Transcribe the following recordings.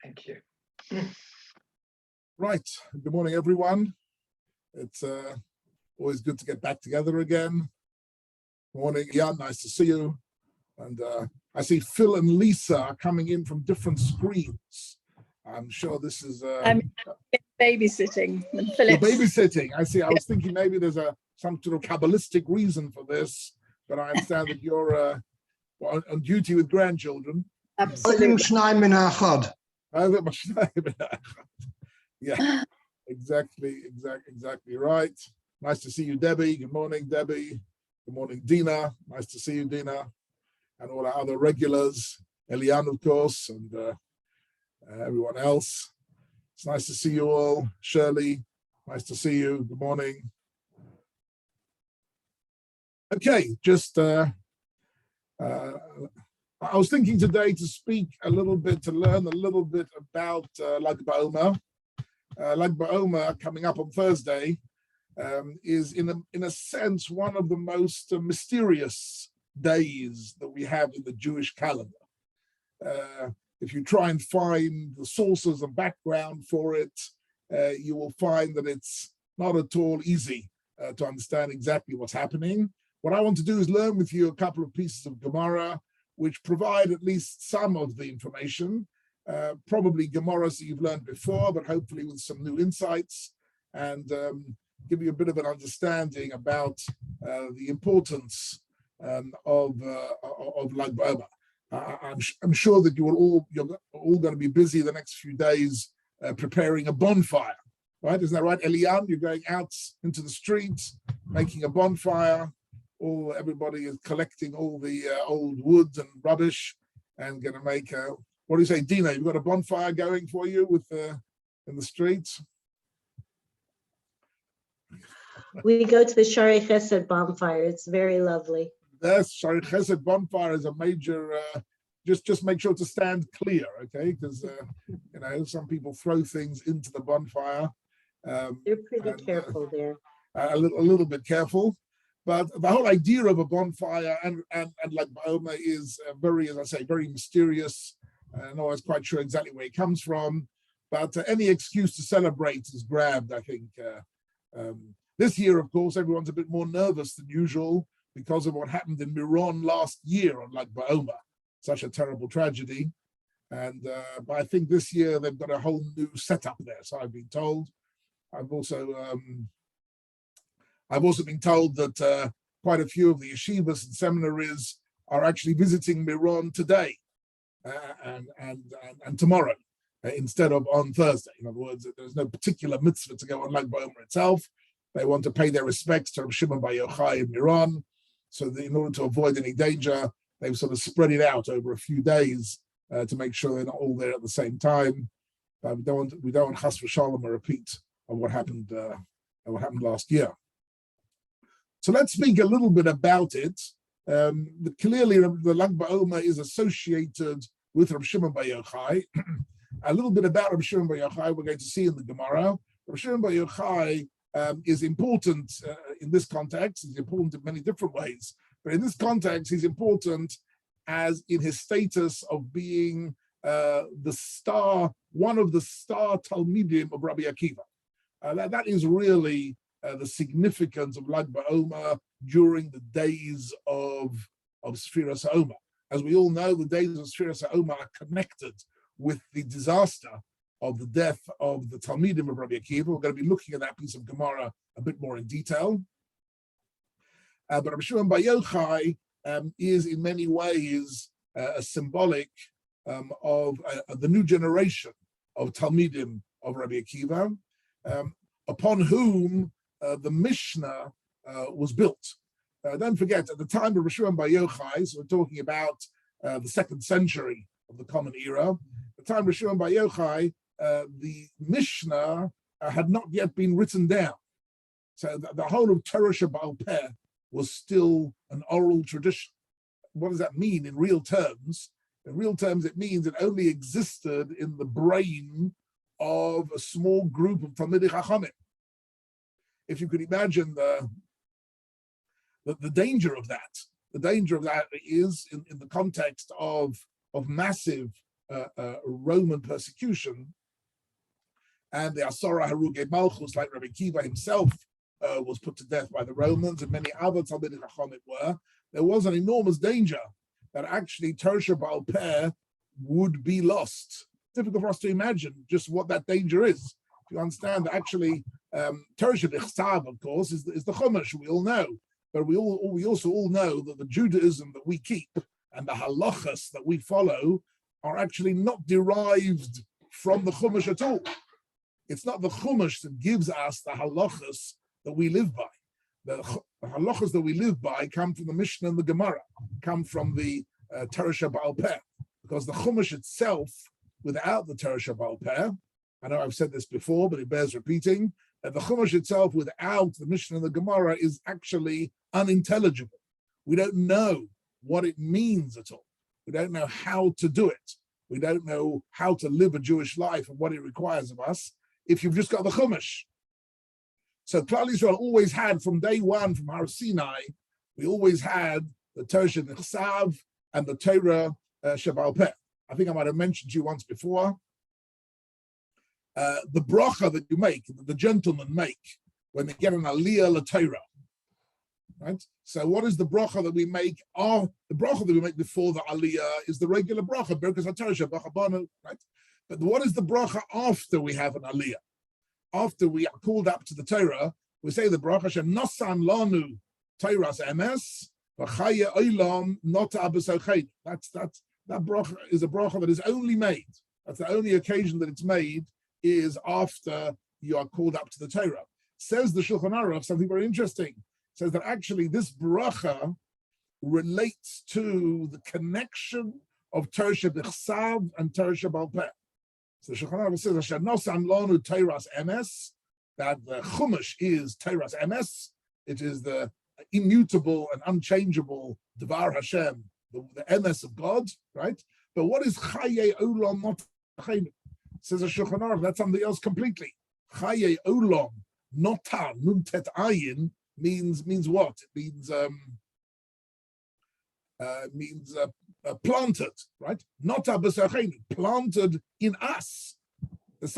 Thank you. Right. Good morning, everyone. It's always good to get back together again. Morning, Jan. Nice to see you. And I see Phil and Lisa are coming in from different screens. I'm sure this is. I'm babysitting. You're babysitting. I see. I was thinking maybe there's some sort of Kabbalistic reason for this, but I understand that you're on duty with grandchildren. Absolutely. Yeah, exactly right. Nice to see you, Debbie. Good morning, Debbie. Good morning, Dina. Nice to see you, Dina, and all our other regulars, Eliane, of course, and everyone else. It's nice to see you all. Shirley, nice to see you. Good morning. Okay, just I was thinking today to speak a little bit, to learn a little bit about Lag BaOmer. Lag BaOmer coming up on Thursday is in a sense one of the most mysterious days that we have in the Jewish calendar. If you try and find the sources and background for it, you will find that it's not at all easy to understand exactly what's happening. What I want to do is learn with you a couple of pieces of Gemara which provide at least some of the information, probably Gemaras that you've learned before, but hopefully with some new insights, and give you a bit of an understanding about the importance of Lag BaOmer. I'm sure that you're all going to be busy the next few days preparing a bonfire, right? Isn't that right, Eliane? You're going out into the streets, making a bonfire. Everybody is collecting all the old wood and rubbish, and going to make a. What do you say, Dina? You've got a bonfire going for you in the streets. We go to the Shari Chesed bonfire. It's very lovely. Yes, Shari Chesed bonfire is a major. Just make sure to stand clear, okay? Because some people throw things into the bonfire. You're pretty careful there. A little bit careful. But the whole idea of a bonfire and Lag BaOmer is very, as I say, very mysterious. I'm always quite sure exactly where it comes from. But any excuse to celebrate is grabbed, I think. This year, of course, everyone's a bit more nervous than usual because of what happened in Miron last year on Lag BaOmer. Such a terrible tragedy. And but I think this year they've got a whole new setup there, so I've been told. I've also been told that quite a few of the yeshivas and seminaries are actually visiting Miron today and tomorrow instead of on Thursday. In other words, there's no particular mitzvah to go on Lag BaOmer itself. They want to pay their respects to Rabbi Shimon Bar Yochai in Miron. So in order to avoid any danger, they've sort of spread it out over a few days to make sure they're not all there at the same time. We don't want chas v'shalom a repeat of what happened last year. So let's speak a little bit about it. Clearly, the Lag BaOmer is associated with Rabbi Shimon Bar Yochai. A little bit about Rabbi Shimon Bar Yochai we're going to see in the Gemara. Rabbi Shimon Bar Yochai is important in this context. He's important in many different ways. But in this context, he's important as in his status of being one of the star Talmidim of Rabbi Akiva. That is really the significance of Lag BaOmer during the days of Sfiras HaOmer. As we all know, the days of Sfiras HaOmer are connected with the disaster of the death of the Talmidim of Rabbi Akiva. We're going to be looking at that piece of Gemara a bit more in detail. But Rabbi Shimon Bar Yochai is in many ways a symbolic of the new generation of Talmidim of Rabbi Akiva, upon whom the Mishnah was built. Don't forget, at the time of Rabbi Shimon Bar Yochai, so we're talking about the 2nd century of the Common Era, at the time of Rabbi Shimon Bar Yochai, the Mishnah had not yet been written down. So the whole of Torah Shebaal Peh was still an oral tradition. What does that mean in real terms? In real terms, it means it only existed in the brain of a small group of Talmidei Chachamim. If you could imagine the danger of that, the danger of that is in the context of massive Roman persecution, and the Asara Haruge Malchus, like Rabbi Kiva himself, was put to death by the Romans, and many other Talmidei Chachamim were. There was an enormous danger that actually Tersha Baal Peh would be lost. Difficult for us to imagine just what that danger is. You understand that actually Tersha B'Chsav, of course, is the Chumash, we all know. But we also all know that the Judaism that we keep and the halachas that we follow are actually not derived from the Chumash at all. It's not the Chumash that gives us the halachas that we live by. The halachas that we live by come from the Mishnah and the Gemara, come from the Tersha Baal Peh, because the Chumash itself, without the Tersha Baal Peh, I know I've said this before, but it bears repeating, that the Chumash itself, without the Mishnah and the Gemara, is actually unintelligible. We don't know what it means at all. We don't know how to do it. We don't know how to live a Jewish life and what it requires of us if you've just got the Chumash. So Klal Yisrael always had, from day one, from Har Sinai, we always had the Tersha B'Chsav and the Torah Shebaal Peh. I think I might have mentioned to you once before, the bracha that you make, that the gentlemen make when they get an aliyah l'Torah, right? So what is the bracha that we make? The bracha that we make before the aliyah is the regular bracha, Birkas HaTorah, bracha banu, right? But what is the bracha after we have an aliyah? After we are called up to the Torah, we say the bracha she'nosan lanu Torah's emes v'chaya olam nota b'sochein. That bracha is a bracha that is only made. That's the only occasion that it's made, is after you are called up to the Torah. Says the Shulchan Aruch something very interesting. Says that actually this bracha relates to the connection of Tersha B'Chsav and Tersha Baal Peh. So the Shulchan Aruch says Asher nosan lanu Torah's emes, that the Chumash is Torah's emes. It is the immutable and unchangeable Devar Hashem, the emes of God, right? But what is Chaye Olam Not Chayim? Says a Shulchan Aruch, that's something else completely. Chaye Olam Nota Nuntet Ayin means what? It means planted, right? Nota B'Sochein, planted in us. There's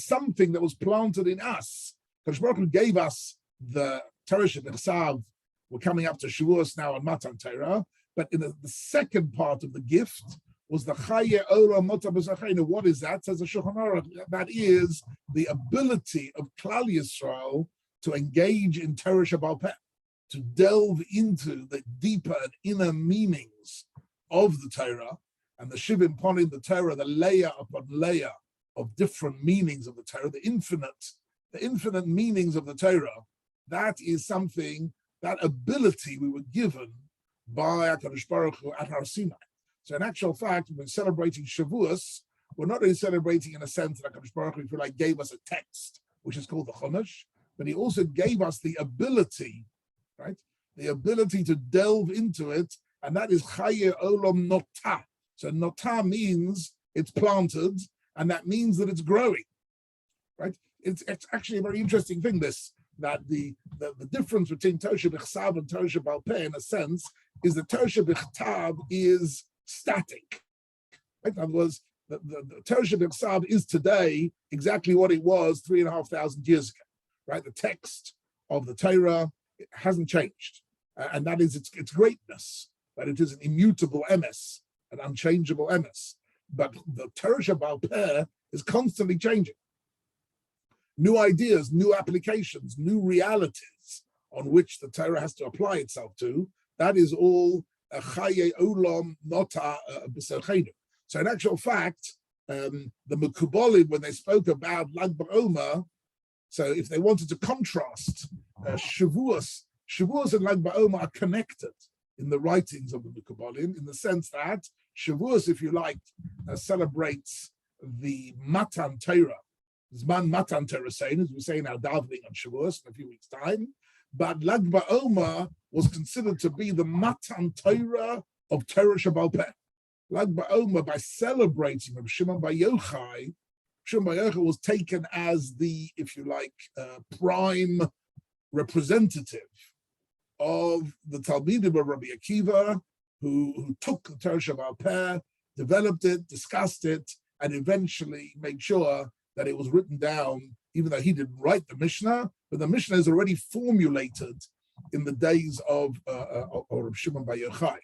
something that was planted in us. Kadosh Baruch Hu gave us the Teresh B'Chsav. We're coming up to Shavuos now on Matan Torah, but in the second part of the gift was the Chaye Olam Nota B'Sochein. What is that? Says the Shulchan Aruch, that is the ability of Klal Yisrael to engage in Teresh Baal Peh, to delve into the deeper and inner meanings of the Torah, and the Shivim Ponim, the Torah, the layer upon layer of different meanings of the Torah, the infinite meanings of the Torah. That is something, that ability we were given by HaKadosh Baruch Hu at Har Sinai. So in actual fact, when we're celebrating Shavuos, we're not only celebrating in a sense that HaKadosh Baruch Hu, if you like, gave us a text, which is called the Chumash, but he also gave us the ability, right? The ability to delve into it, and that is Chaye Olam Nota. So Nota means it's planted, and that means that it's growing, right? It's actually a very interesting thing, that the difference between Tersha B'Chsav and Tersha Baal Peh, in a sense, is that Tersha B'Chsav is static. Right? In other words, the Tersha B'Chsav is today exactly what it was 3,500 years ago, right? The text of the Torah hasn't changed, and that is its greatness, that it is an immutable emes, an unchangeable emes. But the Tersha Baal Peh is constantly changing. New ideas, new applications, new realities on which the Torah has to apply itself to. That is all Chaye Olam Nota B'Socheinu. So in actual fact, the Mekubalim, when they spoke about Lag BaOmer, so if they wanted to contrast Shavuos and Lag BaOmer are connected in the writings of the Mekubalim, in the sense that Shavuos, if you like, celebrates the Matan Torah, Zman Matan Torah, as we say in our davening on Shavuos in a few weeks' time. But Lag BaOmer was considered to be the Matan Torah of Torah Shebaal Peh. Lag BaOmer, by celebrating Rabbi Shimon Bar Yochai, Shimon Bar Yochai was taken as the, if you like, prime representative of the Talmidim of Rabbi Akiva, who took the Torah Shebaal Peh developed it, discussed it, and eventually made sure that it was written down, even though he didn't write the Mishnah, but the Mishnah is already formulated in the days of Reb Shimon Bar Yochai.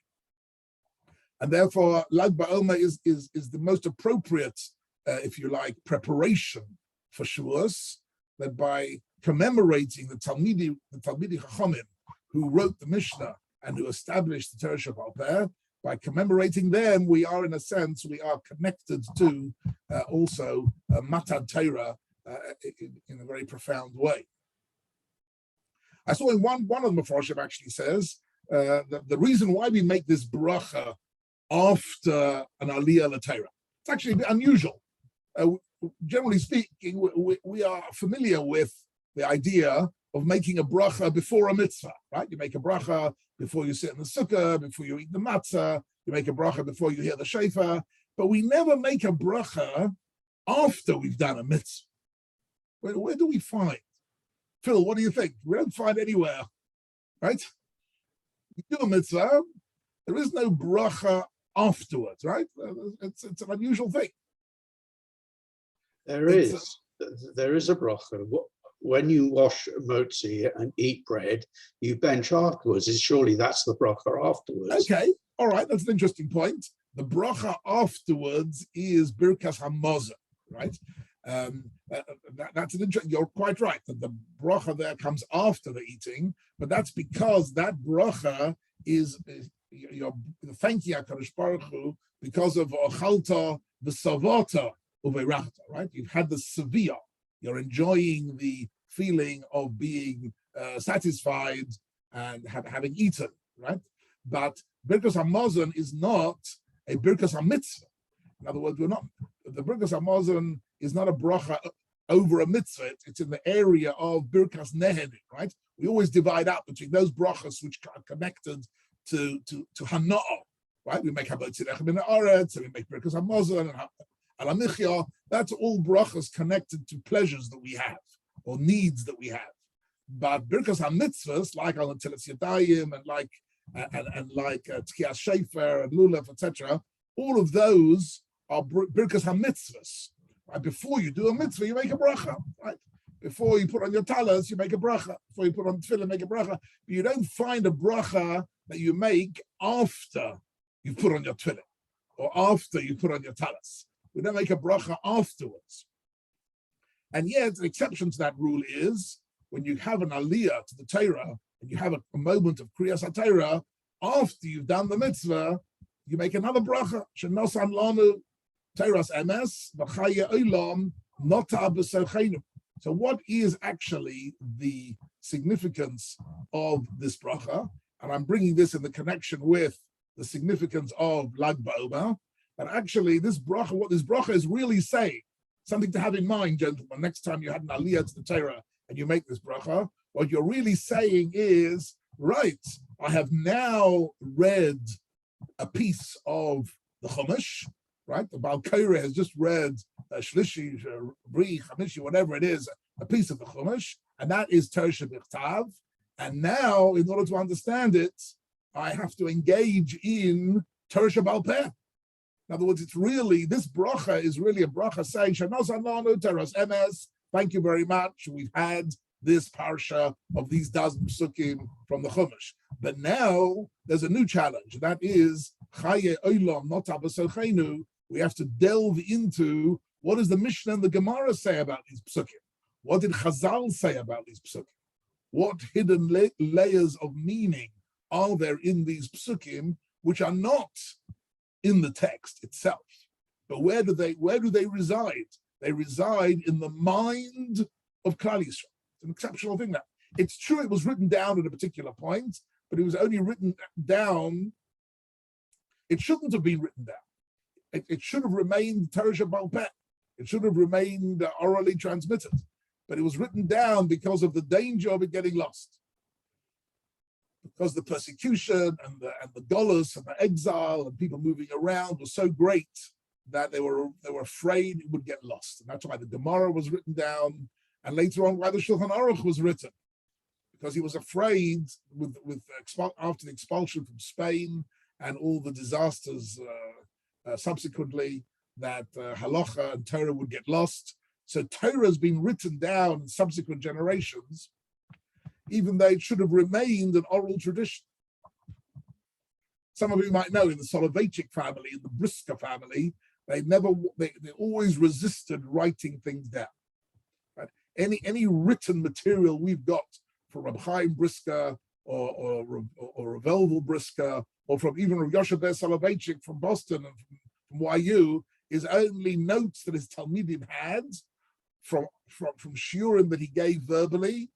And therefore, Lag BaOmer is the most appropriate, if you like, preparation for Shavuos, that by commemorating the Talmidi Chachamim who wrote the Mishnah and who established the Torah Sheba'al Peh, by commemorating them, we are, in a sense, we are connected to also Matan Torah in a very profound way. I saw in one of the Mefarshim actually says that the reason why we make this bracha after an Aliyah LaTorah, it's actually a bit unusual. Generally speaking, we are familiar with the idea of making a bracha before a mitzvah, right? You make a bracha before you sit in the sukkah, before you eat the matzah, you make a bracha before you hear the shofar, but we never make a bracha after we've done a mitzvah. Where do we find? Phil, what do you think? We don't find anywhere, right? You do a mitzvah, there is no bracha afterwards, right? It's an unusual thing. There is a bracha. When you wash motzi and eat bread, you bench afterwards. Surely that's the bracha afterwards. Okay, all right, that's an interesting point. The bracha afterwards is Birkas HaMazon, right? That's an interesting. You're quite right that the bracha there comes after the eating, but that's because that bracha is you're thanking HaKadosh Baruch Hu because of Ochalta v'Savata uveirachta, right? You've had the sevilla. You're enjoying the feeling of being satisfied and having eaten, right? But Birkas HaMazon is not a Birkas HaMitzvah. In other words, the Birkas HaMazon is not a bracha over a mitzvah. It's in the area of Birkas Nehenim, right? We always divide up between those brachas which are connected to Hana'ah, right? We make Habot Tzidach Min Haaretz, and we make Birkas HaMazon and Al HaMichya. That's all brachas connected to pleasures that we have or needs that we have. But Birkas HaMitzvahs, like Al Natilas Yadayim and like Tkiyas Shefer and Lulav, etc., all of those are Birkas HaMitzvahs. Right? Before you do a mitzvah, you make a bracha. Right? Before you put on your talis, you make a bracha. Before you put on tefillin, make a bracha. But you don't find a bracha that you make after you put on your tefillin or after you put on your talis. We don't make a bracha afterwards. And yet, an exception to that rule is when you have an aliyah to the Torah and you have a moment of kriyas HaTorah, after you've done the mitzvah, you make another bracha. Shenosan lanu Torah's emes v'chaya olam nota b'sochenu. So, what is actually the significance of this bracha? And I'm bringing this in the connection with the significance of Lag BaOmer. And actually, this bracha, what this bracha is really saying, something to have in mind, gentlemen, next time you had an aliyah to the Torah and you make this bracha, what you're really saying is, right, I have now read a piece of the Chumash, right? The Baal Koreh has just read Shlishi, Bri, Chamishi, whatever it is, a piece of the Chumash, and that is Torah Shebichtav. And now, in order to understand it, I have to engage in Torah Sheba'al Peh. In other words, it's really, this bracha is really a bracha saying, Shanosan lanu Torah's emes, thank you very much. We've had this parsha of these dozen psukim from the Chumash. But now there's a new challenge. That is, Chaye Olam Nota B'Sochenu. We have to delve into what does the Mishnah and the Gemara say about these psukim? What did Chazal say about these psukim? What hidden layers of meaning are there in these psukim which are not in the text itself? But where do they reside? They reside in the mind of Klal Yisrael. It's an exceptional thing now. It's true it was written down at a particular point, but it was only written down. It shouldn't have been written down. It should have remained Torah Sheba'al Peh. It should have remained orally transmitted. But it was written down because of the danger of it getting lost. Because the persecution and the golus and the exile and people moving around was so great that they were afraid it would get lost. And that's why the Gemara was written down, and later on why the Shulchan Aruch was written. Because he was afraid after the expulsion from Spain and all the disasters subsequently that halacha and Torah would get lost. So Torah has been written down in subsequent generations, even though it should have remained an oral tradition. Some of you might know in the Soloveitchik family, in the Brisker family, they always resisted writing things down. Right? Any written material we've got from Rabbi Chaim Brisker or Revelvel Brisker, or from even Rav Yoshe Ber Soloveitchik from Boston and from YU, is only notes that his Talmidim had from shiurim that he gave verbally,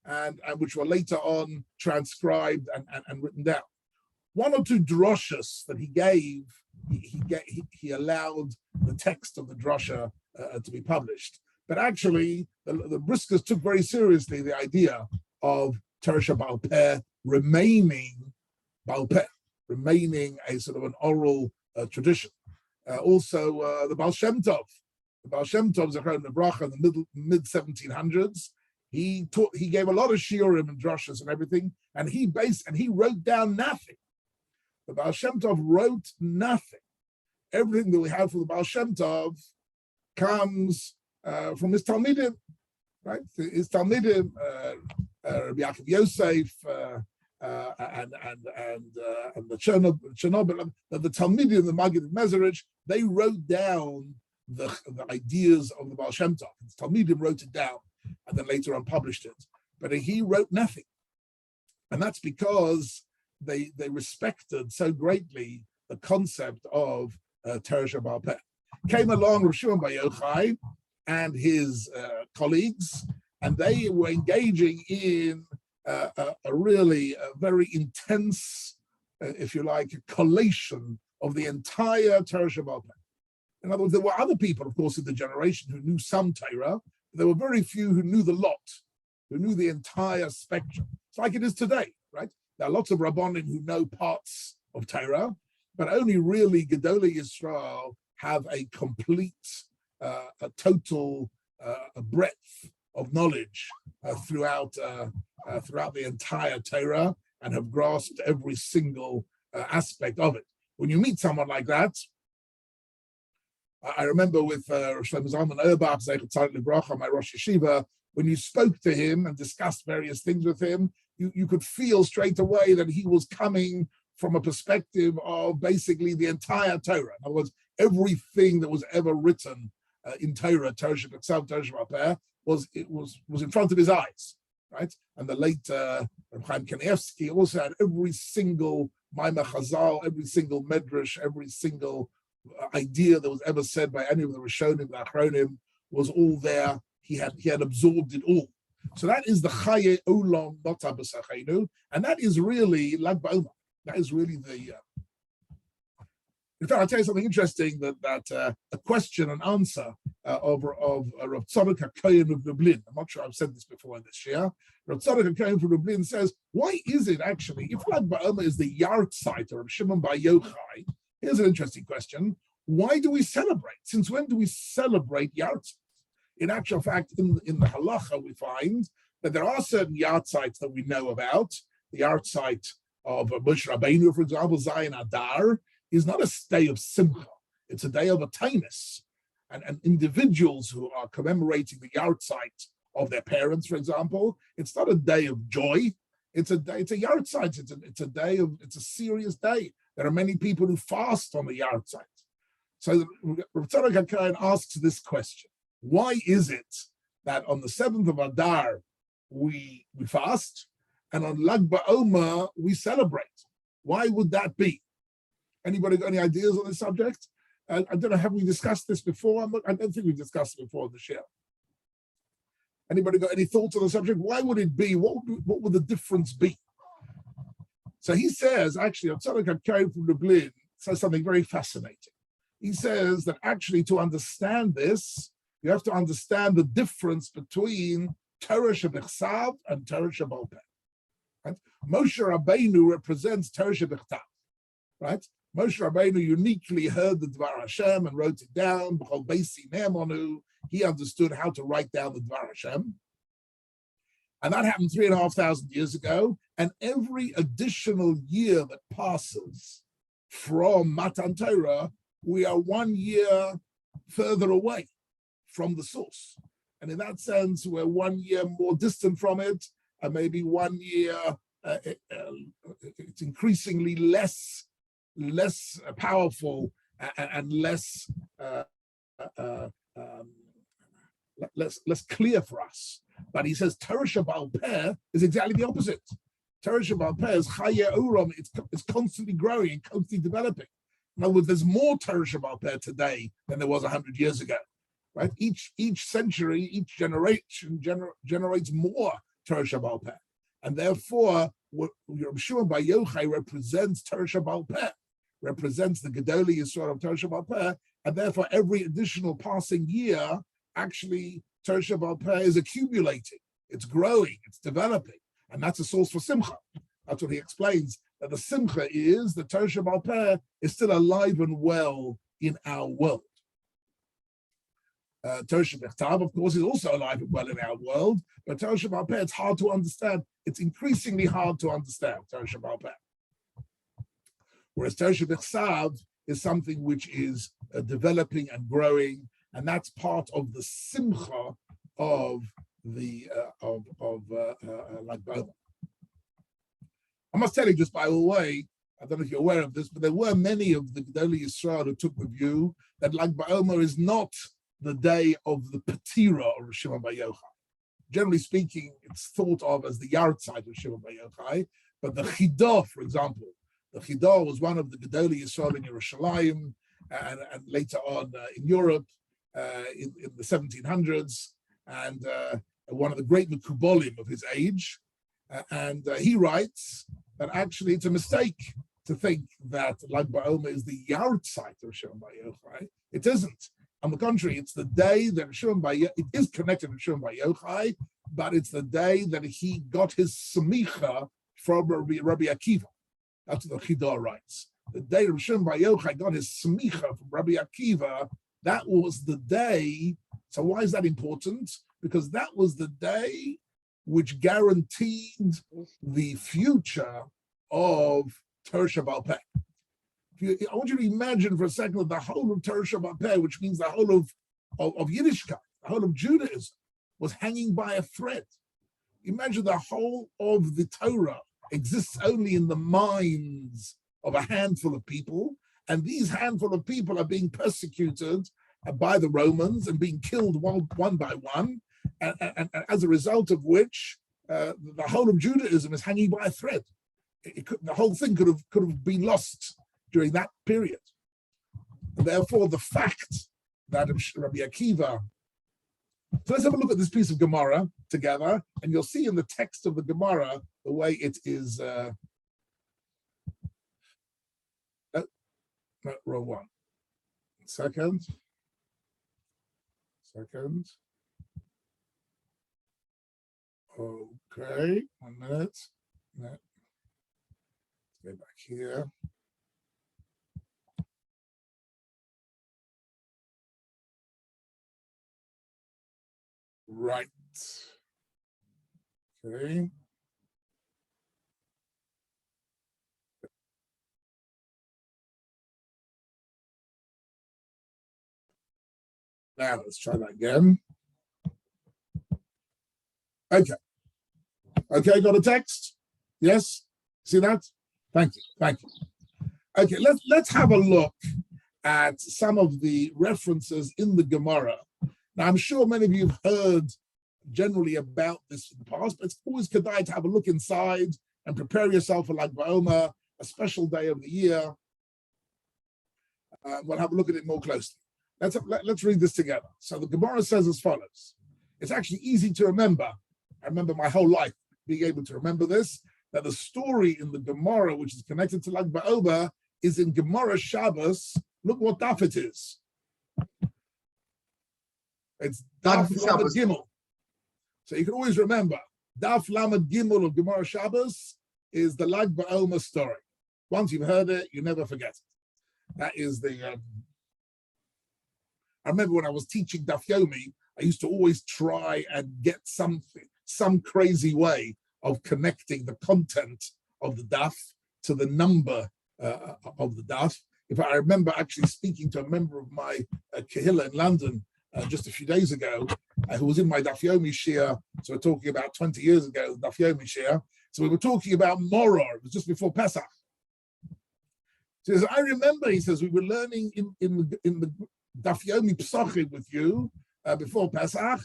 and which were later on transcribed and written down. One or two droshes that he gave, he allowed the text of the drosha to be published. But actually, the Briskers took very seriously the idea of Torah Sheba'al Peh remaining Ba'al Peh, remaining a sort of an oral tradition. Also, the Baal Shem Tov. The Baal Shem Tov, Zechron Nebracha, in the mid-1700s, he gave a lot of shiurim and drushes and everything, and he wrote down nothing. The Baal Shem Tov wrote nothing. Everything that we have from the Baal Shem Tov comes from his Talmidim, right? His Talmidim, Rabbi Yaakov Yosef, and the Chernobyl, the Talmidim, the Maggid Mezerich, they wrote down the ideas of the Baal Shem Tov. The Talmidim wrote it down and then later on published it. But he wrote nothing. And that's because they respected so greatly the concept of Torah Sheba'al Peh. Came along Rav Shimon Bar Yochai and his colleagues, and they were engaging in a really very intense, if you like, collation of the entire Torah Sheba'al Peh. In other words, there were other people, of course, in the generation who knew some Torah. There were very few who knew the lot, who knew the entire spectrum. It's like it is today, right? There are lots of Rabbanim who know parts of Torah, but only really Gedolei Yisrael have a complete, a total breadth of knowledge throughout the entire Torah and have grasped every single aspect of it. When you meet someone like that, I remember with Shlomo Zalman Auerbach, Zeichet Tzaddik Livracha, my Rosh Yeshiva, when you spoke to him and discussed various things with him, you could feel straight away that he was coming from a perspective of basically the entire Torah. In other words, everything that was ever written in Torah, Torah Sheba'al Peh, was in front of his eyes, right? And the late Reb Chaim Kanievsky also had every single Maimar Chazal, every single Medrash, every single idea that was ever said by any of the Rishonim, the Achronim, was all there. He had absorbed it all. So that is the Chaye Olam Nota B'Sachenu, and that is really Lag BaOmer. That is really the. In fact, I'll tell you something interesting. That a question and answer of Rav Tzadok HaKohen of Lublin. I'm not sure I've said this before in this year. Rav Tzadok HaKohen from Lublin says, why is it actually, if Lag BaOmer is the yard site of Shimon Bar Yochai? Here's an interesting question. Why do we celebrate? Since when do we celebrate yard sites? In actual fact, in the halacha, we find that there are certain yard sites that we know about. The yard site of Moshe Rabbeinu, for example, Zayin Adar, is not a day of simcha. It's a day of a tainus. And individuals who are commemorating the yard site of their parents, for example, it's not a day of joy. It's a yard site. It's a serious day. There are many people who fast on the yard site. So Rav Tzadok HaKohen asks this question. Why is it that on the 7th of Adar we fast and on Lag BaOmer we celebrate? Why would that be? Anybody got any ideas on this subject? I don't know, have we discussed this before? I don't think we've discussed it before this year. Anybody got any thoughts on the subject? Why would it be? What would the difference be? So he says, actually, Tzadok HaKohen from Lublin says something very fascinating. He says that actually to understand this, you have to understand the difference between Torah Shebichsav and Torah Sheba'al Peh. Right? Moshe Rabbeinu represents Torah Shebichsav. Right? Moshe Rabbeinu uniquely heard the Dvar Hashem and wrote it down. B'chol Beisi Ne'emanu. He understood how to write down the Dvar Hashem. And that happened 3,500 years ago. And every additional year that passes from Matan Torah we are 1 year further away from the source. And in that sense, we're 1 year more distant from it, and maybe 1 year, it's increasingly less powerful and less clear for us. But he says Torah Sheba'al Peh is exactly the opposite. Torah Sheba'al Peh is Chayei Olam. It's constantly growing and constantly developing. In other words, there's more Torah Sheba'al Peh today than there was 100 years ago. Right? Each century, each generation generates more Torah Sheba'al Peh, and therefore, Rabbi Shimon Bar Yochai represents Torah Sheba'al Peh, represents the Gedolei Yisrael of Torah Sheba'al Peh, and therefore, every additional passing year, actually, Torah Sheba'al Peh is accumulating, it's growing, it's developing, and that's a source for Simcha. That's what he explains, that the Simcha is the Torah Sheba'al Peh is still alive and well in our world. Torah Shebechtav, of course, is also alive and well in our world, but Torah Sheba'al Peh, it's hard to understand. It's increasingly hard to understand, Torah Sheba'al Peh. Whereas Torah Shebechtav is something which is developing and growing, and that's part of the simcha of the Lag BaOmer. I must tell you, just by the way, I don't know if you're aware of this, but there were many of the Gedolei Yisrael who took the view that Lag BaOmer is not the day of the Patira of Rabbi Shimon Bar Yochai. Generally speaking, it's thought of as the Yartzeit of Shimon Bar Yochai, but the Chidah, for example, the Chidah was one of the Gedolei Yisrael in Yerushalayim and later on in Europe in the 1700s, and one of the great Mekubolim of his age. And he writes that actually it's a mistake to think that Lag BaOmer is the Yartzeit of Shimon Bar Yochai. It isn't. On the contrary, it's the day that it is connected to Shimon Bar Yochai, but it's the day that he got his semicha from Rabbi Akiva. That's what the Chidah writes. The day that Shimon Bar Yochai got his semicha from Rabbi Akiva, that was the day. So why is that important? Because that was the day which guaranteed the future of Torah Sheba'al Peh. I want you to imagine for a second that the whole of Torah Sheba'al Peh, which means the whole of Yiddishkeit, the whole of Judaism, was hanging by a thread. Imagine the whole of the Torah exists only in the minds of a handful of people, and these handful of people are being persecuted by the Romans and being killed one by one, and as a result of which the whole of Judaism is hanging by a thread. The whole thing could have been lost during that period. And therefore, the fact that Rabbi Akiva. So let's have a look at this piece of Gemara together, and you'll see in the text of the Gemara the way it is. No, wrong one. Second. Okay, 1 minute. No. Let's go back here. Right. Okay. Now let's try that again. Okay. Okay, got a text? Yes? See that? Thank you. Thank you. Okay, let's have a look at some of the references in the Gemara. Now, I'm sure many of you have heard generally about this in the past, but it's always kedai to have a look inside and prepare yourself for Lag BaOmer, a special day of the year. We'll have a look at it more closely. Let's read this together. So the Gemara says as follows. It's actually easy to remember. I remember my whole life being able to remember this, that the story in the Gemara, which is connected to Lag BaOmer, is in Gemara Shabbos. Look what daf it is. It's Daf Lamed Gimel. So you can always remember, Daf Lamed Gimel of Gemara Shabbos is the Lag BaOmer story. Once you've heard it, you never forget it. That is the... I remember when I was teaching Daf Yomi, I used to always try and get some crazy way of connecting the content of the daf to the number of the daf. If I remember actually speaking to a member of my Kehillah in London just a few days ago, who was in my Daf Yomi Shia, so we're talking about 20 years ago, Daf Yomi Shia. So we were talking about Moror, it was just before Pesach. So he says, I remember, he says, we were learning in the Daf Yomi Psachim with you before Pesach,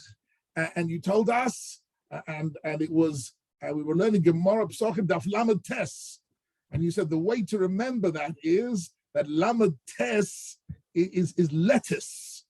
and you told us, and it was, we were learning Gemara Psachim Daf Lamed Tes, and you said the way to remember that is that Lamed Tes is lettuce,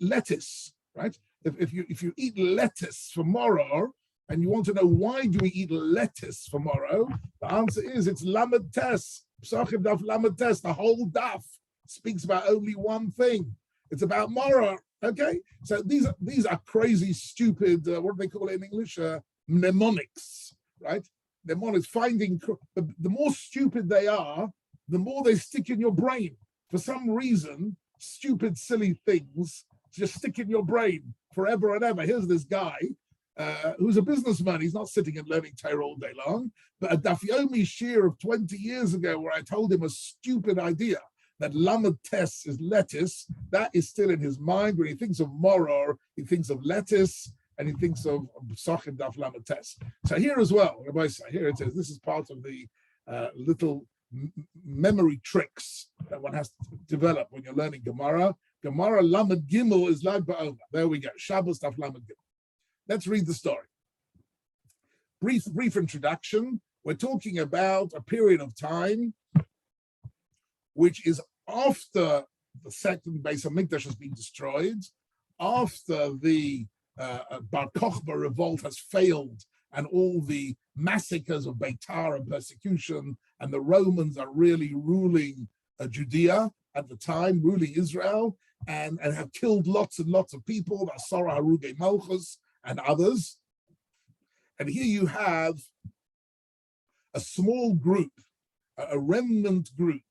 lettuce, right? If you eat lettuce for Moror, and you want to know why do we eat lettuce for Moror, the answer is it's Lamed Tes, Psachim Daf Lamed Tes. The whole daf speaks about only one thing. It's about Moror. Okay, so these are crazy, stupid. What do they call it in English? Mnemonics, right? Mnemonics. Finding the more stupid they are, the more they stick in your brain. For some reason, stupid, silly things just stick in your brain forever and ever. Here's this guy who's a businessman. He's not sitting and learning Torah all day long. But a Daf Yomi Shir of 20 years ago, where I told him a stupid idea that Lamed Tes is lettuce, that is still in his mind. When he thinks of Moror, he thinks of lettuce, and he thinks of Psachim Daf Lamed Tes. So here as well, Rabbi say, here it is. This is part of the little memory tricks that one has to develop when you're learning Gemara. Gemara Lamed Gimel is Lag BaOmer. There we go. Shabbos Daf Lamed Gimel. Let's read the story. Brief introduction. We're talking about a period of time which is after the second Beis HaMikdash has been destroyed, after the Bar Kokhba revolt has failed, and all the massacres of Beitar and persecution, and the Romans are really ruling Judea at the time, ruling Israel, and have killed lots and lots of people, Asara Haruge Malchus and others. And here you have a small group, a remnant group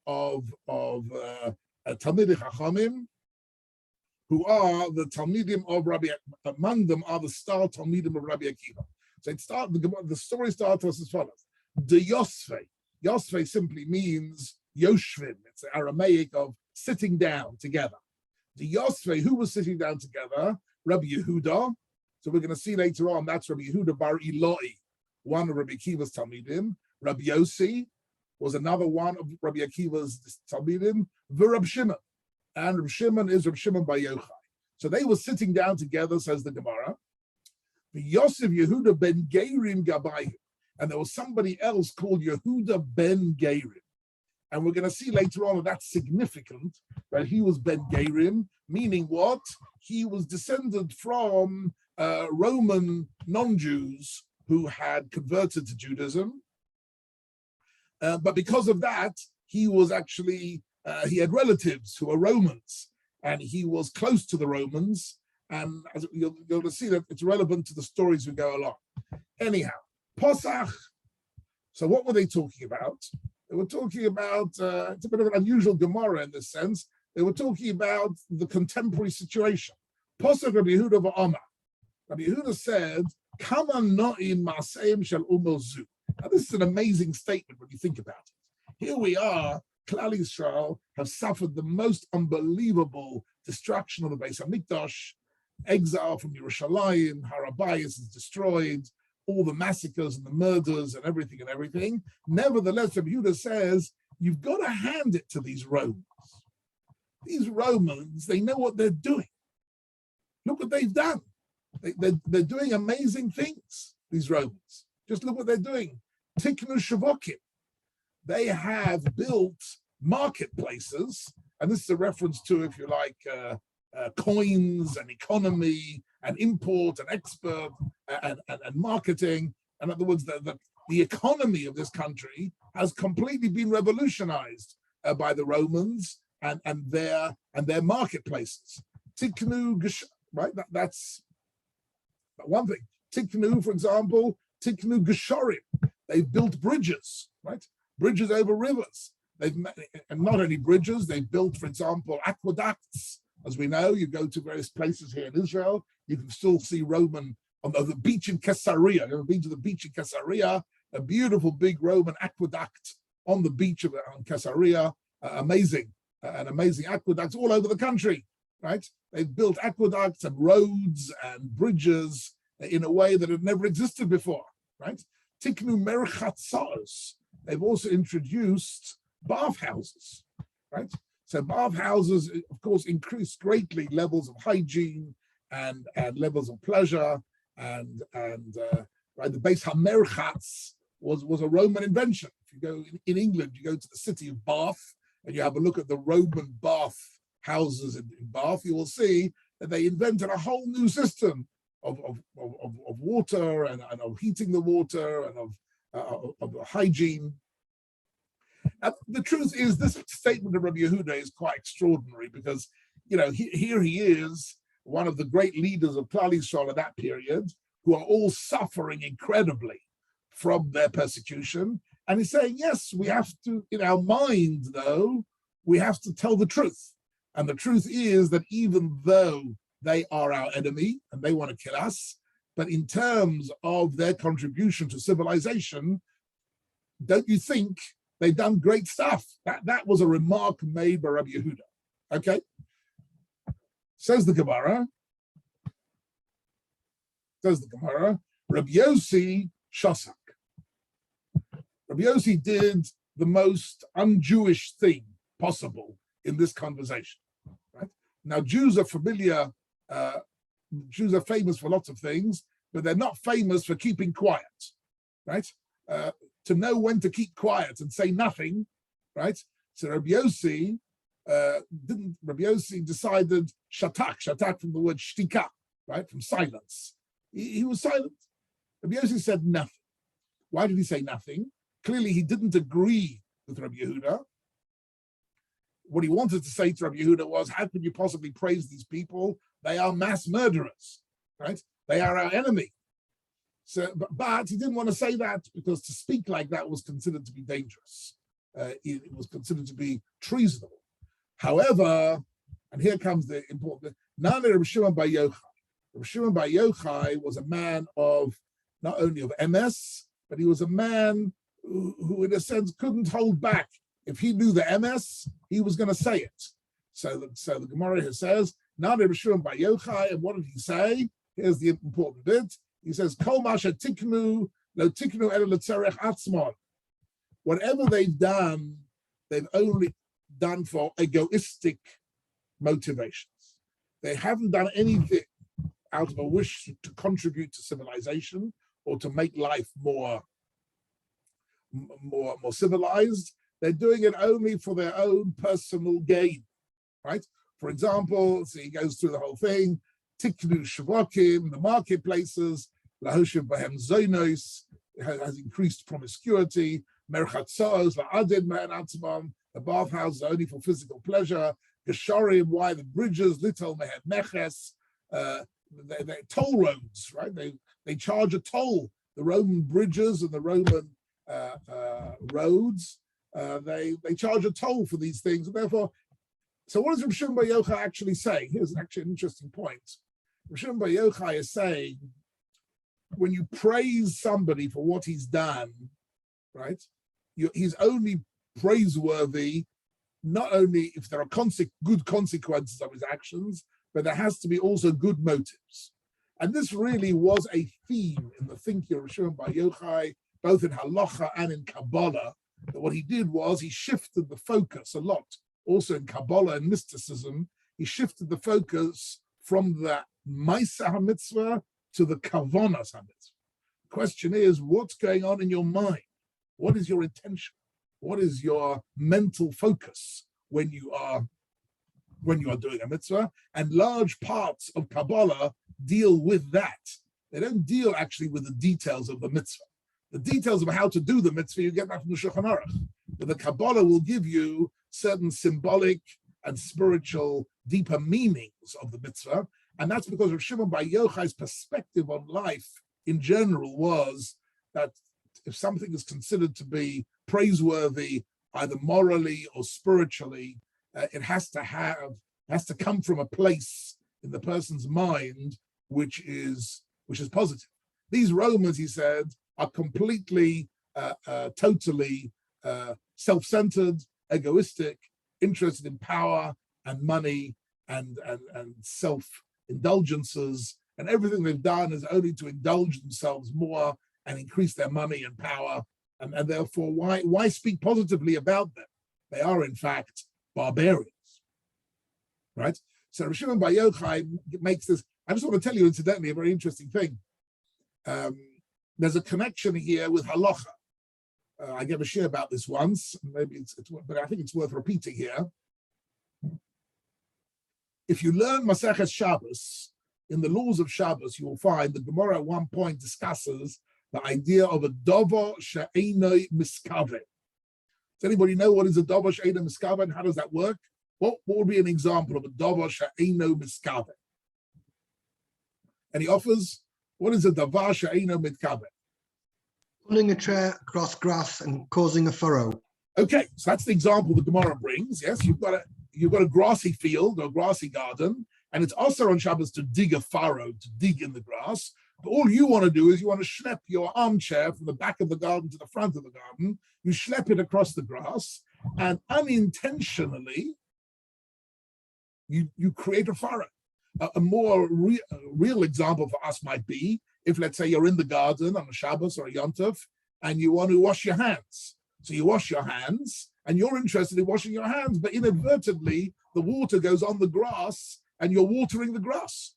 of Talmidei Chachamim, who are the Talmidim of Rabbi, among them are the star Talmidim of Rabbi Akiva. So the story starts as follows. The Yosfe simply means Yoshvin. It's the Aramaic of sitting down together. The Yosfe, who was sitting down together? Rabbi Yehuda. So we're going to see later on, that's Rabbi Yehuda Bar Eloi, one of Rabbi Akiva's Talmidim. Rabbi Yossi was another one of Rabbi Akiva's Talmidim. Rab Shimon. And Rab Shimon is Rab Shimon Bar Yochai. So they were sitting down together, says the Gemara. The Yosef Yehuda ben Geirim Gabayim. And there was somebody else called Yehuda ben Geirim. And we're going to see later on that that's significant, that he was ben Geirim, meaning what? He was descended from Roman non-Jews who had converted to Judaism. But because of that, he was actually, he had relatives who were Romans, and he was close to the Romans. And as you're going to see that it's relevant to the stories we go along. Anyhow, Posach. So what were they talking about? They were talking about, it's a bit of an unusual Gemara in this sense. They were talking about the contemporary situation. Posach Rabbi Yehuda v'Amar. Rabbi Yehuda said, Kama no'im ma'aseim shel umozu. Now this is an amazing statement when you think about it. Here we are, Klal Yisrael have suffered the most unbelievable destruction of the Beis HaMikdash, exile from Yerushalayim, Har HaBayis is destroyed, all the massacres and the murders and everything. Nevertheless, Rabbi Yehuda says, you've got to hand it to these Romans. These Romans, they know what they're doing. Look what they've done. They're doing amazing things, these Romans. Just look what they're doing. Tiknu Shavokim. They have built marketplaces, and this is a reference to, if you like, coins and economy and import and export and marketing. In other words, the economy of this country has completely been revolutionized by the Romans and their marketplaces. Tiknu, right? That's one thing. Tiknu, for example, Tiknu Geshorim. They've built bridges, right? Bridges over rivers. And not only bridges, they've built, for example, aqueducts. As we know, you go to various places here in Israel, you can still see Roman, on the beach in Caesarea. You've ever been to the beach in Caesarea? A beautiful big Roman aqueduct on the beach on Caesarea. amazing aqueducts all over the country, right? They've built aqueducts and roads and bridges in a way that had never existed before, right? Tiknu merchatzos. They've also introduced bathhouses, right? So bathhouses, of course, increased greatly levels of hygiene and levels of pleasure, and right, the Beis HaMerchatz was a Roman invention. If you go in England, you go to the city of Bath and you have a look at the Roman bath houses in Bath, you will see that they invented a whole new system of water and of heating the water and of hygiene. And the truth is, this statement of Rabbi Yehuda is quite extraordinary because, here he is, one of the great leaders of Klal Yisrael at that period, who are all suffering incredibly from their persecution. And he's saying, yes, we have to, in our mind, though, we have to tell the truth. And the truth is that even though they are our enemy and they want to kill us, but in terms of their contribution to civilization, don't you think they've done great stuff? That was a remark made by Rabbi Yehuda. Okay? Says the Gemara, Rabbi Yossi Shosak. Rabbi Yossi did the most un-Jewish thing possible in this conversation. Right? Now, Jews are famous for lots of things, but they're not famous for keeping quiet. Right? To know when to keep quiet and say nothing, right? So Rabbi Yossi decided shatak from the word shtika, right? From silence. He was silent. Rabbi Yossi said nothing. Why did he say nothing? Clearly he didn't agree with Rabbi Yehuda. What he wanted to say to Rabbi Yehuda was, how could you possibly praise these people? They are mass murderers, right? They are our enemy. So, but he didn't want to say that because to speak like that was considered to be dangerous. It was considered to be treasonable. However, and here comes the important, Nane Rabbi Shimon Bar Yochai. Rabbi Shimon Bar Yochai was a man of not only of MS, but he was a man who in a sense couldn't hold back. If he knew the MS, he was going to say it. So the Gemara here says, Nane Rabbi Shimon Bar Yochai, and what did he say? Here's the important bit. He says, Kol masha tiknu, lo tiknu ela l'tzarech atzmon. Whatever they've done, they've only done for egoistic motivations. They haven't done anything out of a wish to contribute to civilization or to make life more civilized. They're doing it only for their own personal gain, right? For example, so he goes through the whole thing, Tiknu Shavakim, the marketplaces, Lahoshiv Bahem Zonos, has increased promiscuity, Merchatzos, La'adid Me'en Atzmam, the bathhouses are only for physical pleasure, Gesharim, why the bridges, Little Mehed Meches, they're toll roads, right? They charge a toll. The Roman bridges and the Roman roads, they charge a toll for these things. And therefore, so what does Rabbi Shimon Bar Yochai actually say? Here's actually an interesting point. Rabbi Shimon Bar Yochai is saying, when you praise somebody for what he's done, right, he's only praiseworthy, not only if there are good consequences of his actions, but there has to be also good motives. And this really was a theme in the thinking of Rabbi Shimon Bar Yochai, both in Halacha and in Kabbalah, that what he did was he shifted the focus a lot. Also in Kabbalah and mysticism, he shifted the focus from the Maisa HaMitzvah to the Kavanas HaMitzvah. The question is, what's going on in your mind? What is your intention? What is your mental focus when you are doing a mitzvah? And large parts of Kabbalah deal with that. They don't deal actually with the details of the mitzvah. The details of how to do the mitzvah, you get that from the Shulchan Aruch. But the Kabbalah will give you certain symbolic and spiritual, deeper meanings of the mitzvah. And that's because of Shimon Bar Yochai's perspective on life in general was that if something is considered to be praiseworthy, either morally or spiritually, it has to come from a place in the person's mind which is positive. These Romans, he said, are completely, totally self-centered. egoistic, interested in power and money and self-indulgences, and everything they've done is only to indulge themselves more and increase their money and power. And therefore, why speak positively about them? They are, in fact, barbarians, right? So Rav Shimon Bar Yochai makes this. I just want to tell you, incidentally, a very interesting thing. There's a connection here with halacha. I gave a share about this once, maybe but I think it's worth repeating here. If you learn Maseches Shabbos, in the laws of Shabbos, you will find the Gemara at one point discusses the idea of a dover she'enoi miskave. Does anybody know what is a dover she'enoi miskave and how does that work? What would be an example of a dover she'enoi miskave? And he offers, what is a davar she'enoi miskave? Pulling a chair across grass and causing a furrow. Okay, so that's the example the Gemara brings. Yes, you've got a grassy field or a grassy garden, and it's also on Shabbos to dig a furrow, to dig in the grass. But all you want to do is you want to schlep your armchair from the back of the garden to the front of the garden. You schlep it across the grass, and unintentionally, you create a furrow. A more real example for us might be if, let's say, you're in the garden on a Shabbos or a Yom Tov, and you want to wash your hands. So you wash your hands, and you're interested in washing your hands, but inadvertently, the water goes on the grass, and you're watering the grass.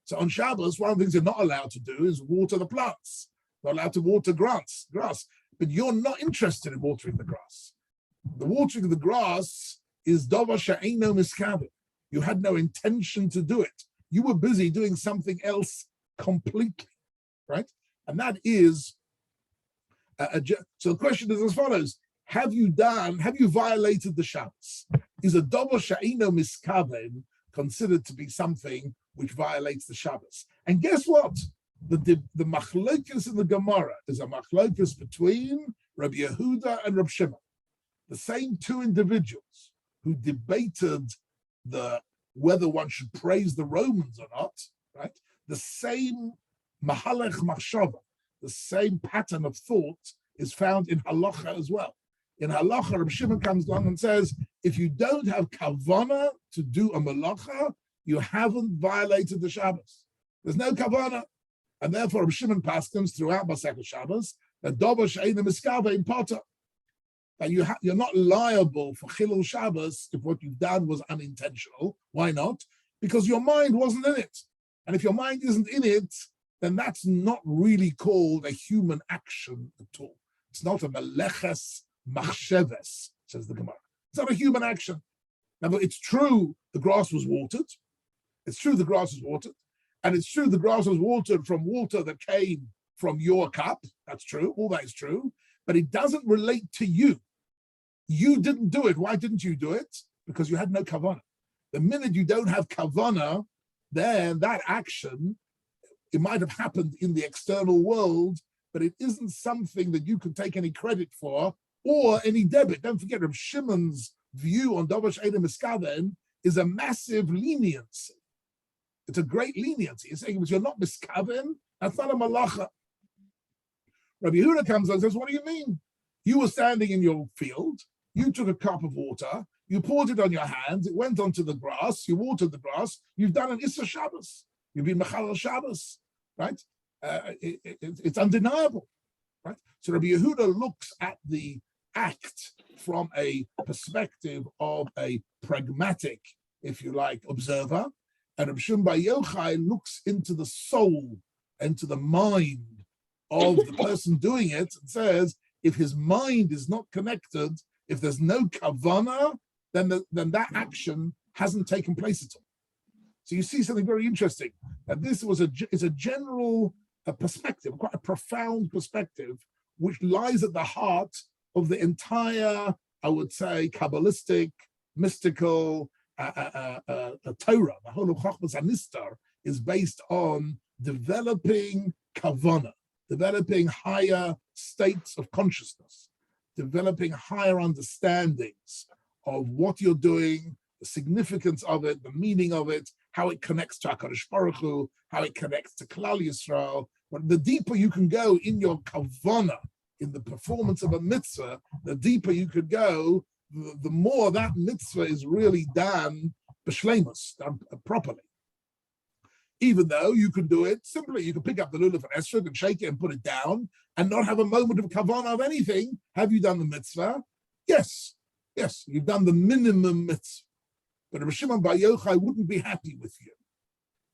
So on Shabbos, one of the things you're not allowed to do is water the plants. You're not allowed to water grass, but you're not interested in watering the grass. The watering of the grass is davar she'eino miskave. You had no intention to do it. You were busy doing something else completely, right? And that is, so the question is as follows. Have you violated the Shabbos? Is a davar she'eino miskave considered to be something which violates the Shabbos? And guess what? The machlokes in the Gemara is a machlokes between Rabbi Yehuda and Rabbi Shimon, the same two individuals who debated whether one should praise the Romans or not, right? The same mahalech machshava, the same pattern of thought is found in halacha as well. In halacha, Rabbi Shimon comes along and says, if you don't have kavanah to do a malacha, you haven't violated the Shabbos. There's no kavanah. And therefore, Rabbi Shimon paskins throughout Masechet Shabbos that davar she'eino miskave in potter. That you're not liable for chilul Shabbos if what you've done was unintentional. Why not? Because your mind wasn't in it. And if your mind isn't in it, then that's not really called a human action at all. It's not a meleches machsheves, says the Gemara. It's not a human action. Now, it's true the grass was watered. It's true the grass was watered. And it's true the grass was watered from water that came from your cup. That's true. All that is true. But it doesn't relate to you. You didn't do it. Why didn't you do it? Because you had no kavanah. The minute you don't have kavanah, then that action, it might have happened in the external world, but it isn't something that you can take any credit for or any debit. Don't forget, Reb Shimon's view on davar she'eino miskaven is a massive leniency. It's a great leniency. He's saying, if you're not miskaven, that's not a malacha. Rabbi Yehuda comes and says, what do you mean? You were standing in your field, you took a cup of water, you poured it on your hands, it went onto the grass, you watered the grass, you've done an Issa Shabbos. You've been Mechalel Shabbos, right? It's undeniable, right? So Rabbi Yehuda looks at the act from a perspective of a pragmatic, if you like, observer, and Rabbi Shimon Bar Yochai looks into the soul, into the mind of the person doing it, and says, if his mind is not connected, if there's no kavanah, then that action hasn't taken place at all. So you see something very interesting. That this is a general perspective, quite a profound perspective, which lies at the heart of the entire, I would say, Kabbalistic, mystical Torah. The whole of Chochmas HaNistar is based on developing kavanah, developing higher states of consciousness, developing higher understandings of what you're doing, the significance of it, the meaning of it, how it connects to HaKadosh Baruch Hu, how it connects to Klal Yisrael. But the deeper you can go in your kavanah, in the performance of a mitzvah, the deeper you could go, the more that mitzvah is really done b'shleimus, done properly. Even though you can do it simply, you can pick up the lulav and esrog and shake it and put it down and not have a moment of kavanah of anything. Have you done the mitzvah? Yes, you've done the minimum mitzvah. But Rabbi Shimon Bar Yochai wouldn't be happy with you.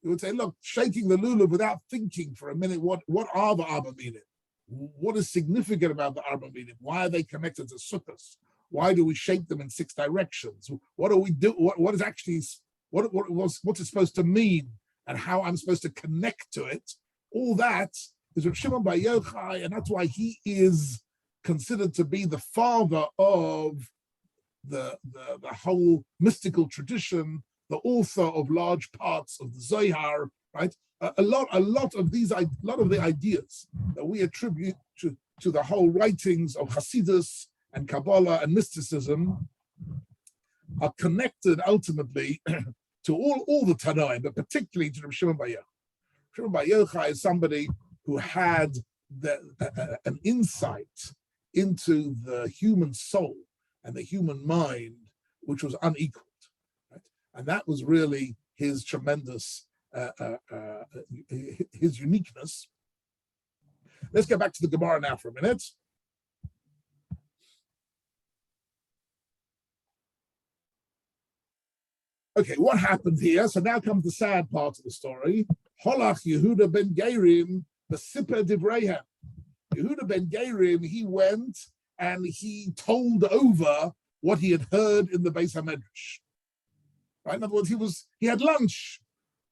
He would say, look, shaking the lulav without thinking for a minute, what are the Arba Minim? What is significant about the Arba Minim? Why are they connected to sukkahs? Why do we shake them in 6 directions? What do we do? What is actually, what's it supposed to mean? And how I'm supposed to connect to it? All that is Rabbi Shimon Bar Yochai, and that's why he is considered to be the father of the whole mystical tradition, the author of large parts of the Zohar, right? A lot of the ideas that we attribute to the whole writings of Hasidus and Kabbalah and mysticism are connected ultimately to all the Tanoim, but particularly to Rabbi Shimon Bar Yochai. Shimon Bar Yochai is somebody who had an insight into the human soul and the human mind, which was unequaled. Right? And that was really his tremendous, his uniqueness. Let's get back to the Gemara now for a minute. Okay, what happened here? So now comes the sad part of the story. Holach Yehuda ben Gerim, the Sipper Divrehem. Yehuda ben Gerim, he went and he told over what he had heard in the Beis HaMedrash. Right? In other words, he had lunch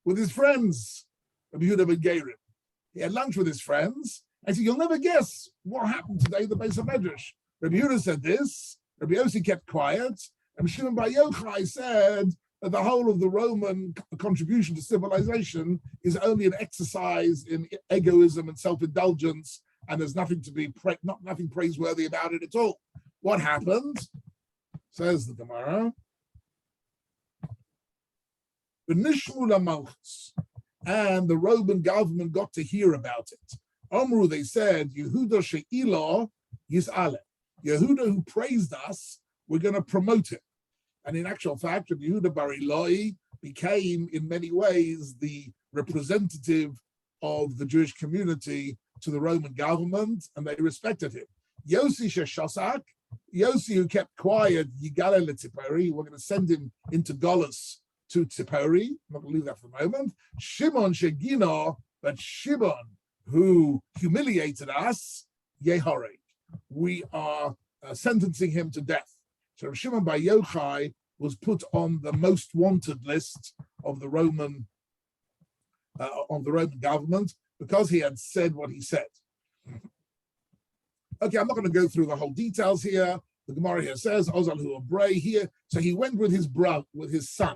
with his friends, Rabbi Yehuda ben Gerim. He had lunch with his friends, and he said, you'll never guess what happened today in the Beis HaMedrash. Rabbi Yehuda said this, Rabbi Yossi kept quiet, and Shimon Bar Yochai said that the whole of the Roman contribution to civilization is only an exercise in egoism and self-indulgence, and there's nothing to be nothing praiseworthy about it at all. What happened? Says the Gemara. And the Roman government got to hear about it. Omru, they said, Yehuda she'ilah yis'aleh. Yehuda who praised us, we're going to promote him. And in actual fact, Rabbi Yehuda Bar Ilai became, in many ways, the representative of the Jewish community to the Roman government, and they respected him. Yossi Sheshasak, Yossi who kept quiet, Yigale Tzipori, we're going to send him into Golos to Tzipori. I'm not going to leave that for the moment. Shimon Shegino, but Shimon who humiliated us, Yehorei. We are sentencing him to death. So Shimon Bar Yochai was put on the most wanted list of the Roman government because he had said what he said. Okay, I'm not going to go through the whole details here. The Gemara here says Ozal hu Abrei here. So he went with his brother, with his son.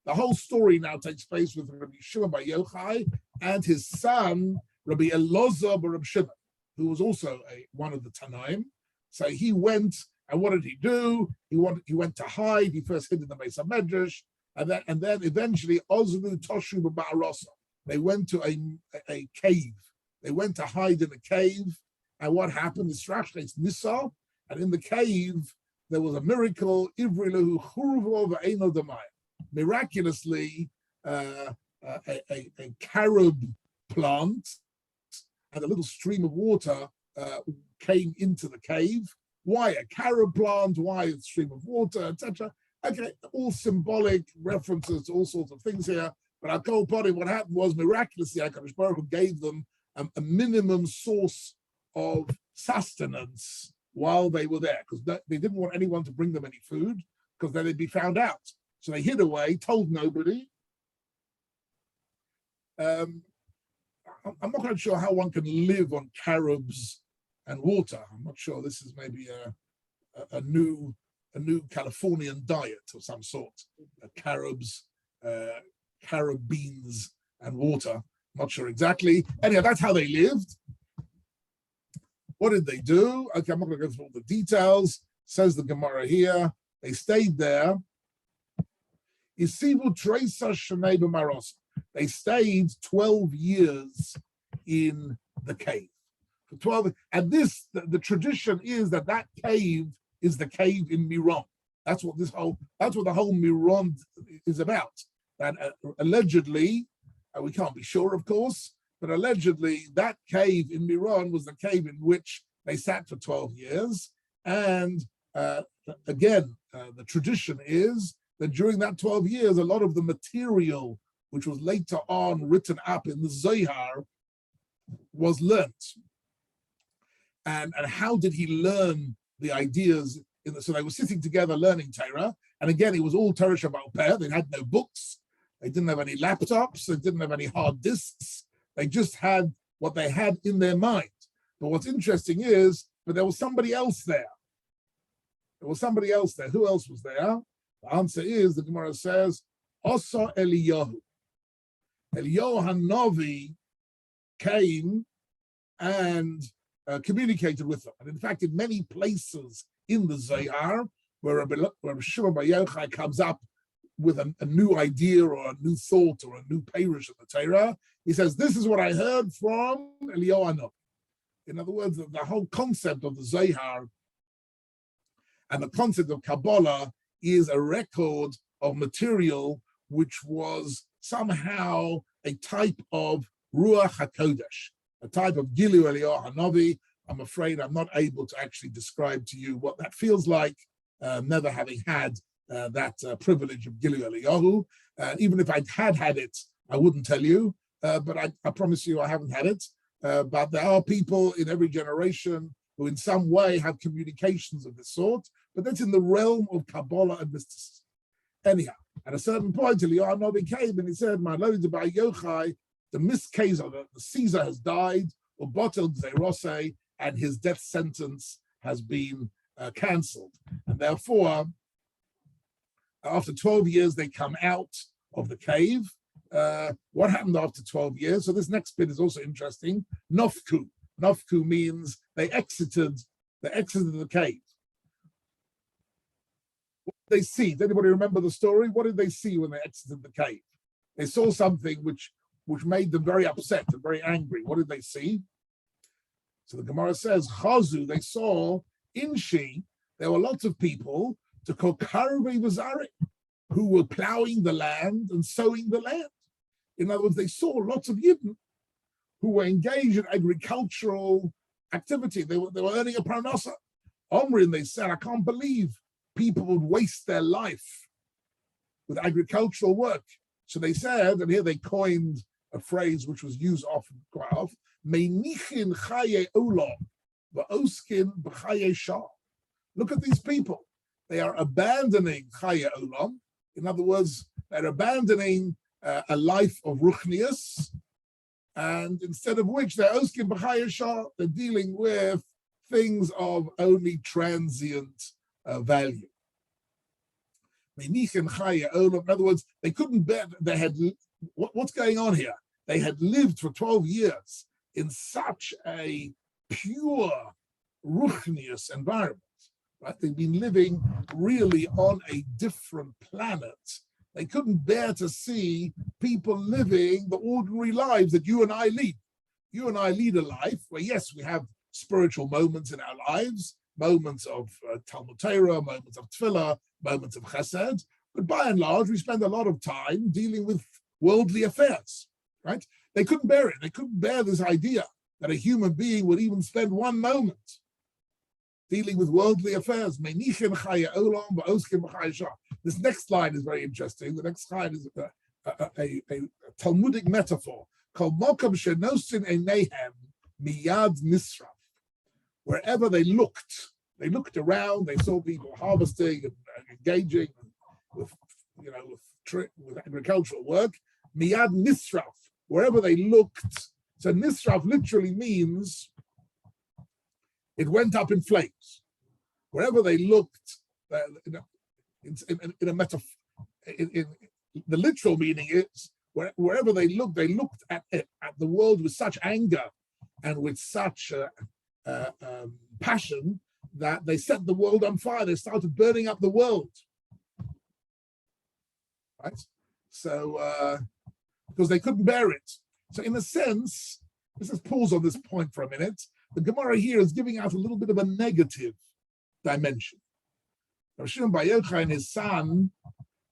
The whole story now takes place with Rabbi Shimon Bar Yochai and his son Rabbi Elazar bar Rabbi Shimon, who was also one of the Tanaim. So he went. And what did he do? He went to hide. He first hid in the Beis HaMedrash, and then eventually Ozlu Toshu B'Ba'arosa. They went to a cave. They went to hide in a cave. And what happened? It's Nisa, and in the cave there was a miracle. Ivrilahu Churvo V'Eino Damai. Miraculously, a carob plant and a little stream of water came into the cave. Why a carob plant? Why a stream of water, etc. Okay, all symbolic references to all sorts of things here. But our whole body, what happened was miraculously, HaKadosh Baruch Hu gave them a minimum source of sustenance while they were there, because they didn't want anyone to bring them any food, because then they'd be found out. So they hid away, told nobody. I'm not quite sure how one can live on carobs and water. I'm not sure. This is maybe a new Californian diet of some sort. Carobs, carob beans, and water. Not sure exactly. Anyhow, that's how they lived. What did they do? Okay, I'm not going to go through all the details. Says the Gemara here. They stayed there. Isivu Tresa Shnei B'Maros. They stayed 12 years in the cave. 12, and the tradition is that cave is the cave in Miron. That's what the whole Miron is about. That allegedly, we can't be sure, of course, but allegedly that cave in Miron was the cave in which they sat for 12 years. And again, the tradition is that during that 12 years, a lot of the material which was later on written up in the Zohar was learnt. And how did he learn the ideas? So they were sitting together learning Torah. And again, it was all Torah Shabbat Peh. They had no books. They didn't have any laptops. They didn't have any hard disks. They just had what they had in their mind. But what's interesting is, but there was somebody else there. There was somebody else there. Who else was there? The answer is, the Gemara says, Osa Eliyahu. Eliyahu HaNavi came and communicated with them. And in fact, in many places in the Zohar, where Rabbi Shimon Bar Yochai comes up with a new idea or a new thought or a new parish of the Torah, he says, this is what I heard from Eliyahu HaNavi. In other words, the whole concept of the Zohar and the concept of Kabbalah is a record of material which was somehow a type of Ruach HaKodesh, a type of Gilu Eliyahu HaNavi. I'm afraid I'm not able to actually describe to you what that feels like, never having had that privilege of Gilu Eliyahu. Even if I had it, I wouldn't tell you, but I promise you I haven't had it. But there are people in every generation who in some way have communications of this sort, but that's in the realm of Kabbalah and mysticism. Anyhow, at a certain point, Eliyahu HaNavi came and he said, "My Lord Bar Yochai, the miskazer, the Caesar has died, or Botel Gzeirose, and his death sentence has been cancelled. And therefore, after 12 years, they come out of the cave. What happened after 12 years? So this next bit is also interesting. Nofku. Nofku means they exited the cave. What did they see? Does anybody remember the story? What did they see when they exited the cave? They saw something which made them very upset and very angry. What did they see? So the Gemara says, Chazu, they saw Inshi, there were lots of people to Kokarve Vazari, who were plowing the land and sowing the land. In other words, they saw lots of Yidden who were engaged in agricultural activity. They were earning a parnasa. Omrin, they said, I can't believe people would waste their life with agricultural work. So they said, and here they coined a phrase which was used often, quite often, Meinichin chaye olam, va'oskin b'chaye shah. Look at these people. They are abandoning chaye olam. In other words, they're abandoning a life of ruchnius, and instead of which they're oskin b'chaye shah, they're dealing with things of only transient value. Meinichin chaye olam. In other words, they couldn't bear. They had what's going on here? They had lived for 12 years in such a pure ruchnius environment, right? They've been living really on a different planet. They couldn't bear to see people living the ordinary lives that you and I lead. You and I lead a life where, yes, we have spiritual moments in our lives, moments of Talmud Torah, moments of Tefillah, moments of Chesed, but by and large, we spend a lot of time dealing with worldly affairs, right? They couldn't bear it. They couldn't bear this idea that a human being would even spend one moment dealing with worldly affairs. This next line is very interesting. The next line is a Talmudic metaphor called Mokom shenosin einehem miyad nisraf. Wherever they looked around, they saw people harvesting and engaging with agricultural work. Miyad nisraf. Wherever they looked, so nisraf literally means it went up in flames. Wherever they looked, in a metaphor, in the literal meaning is wherever they looked at the world with such anger and with such passion that they set the world on fire. They started burning up the world, right? So. Because they couldn't bear it. So in a sense, let's just pause on this point for a minute. The Gemara here is giving out a little bit of a negative dimension. Rabbi Shimon Bar Yochai and his son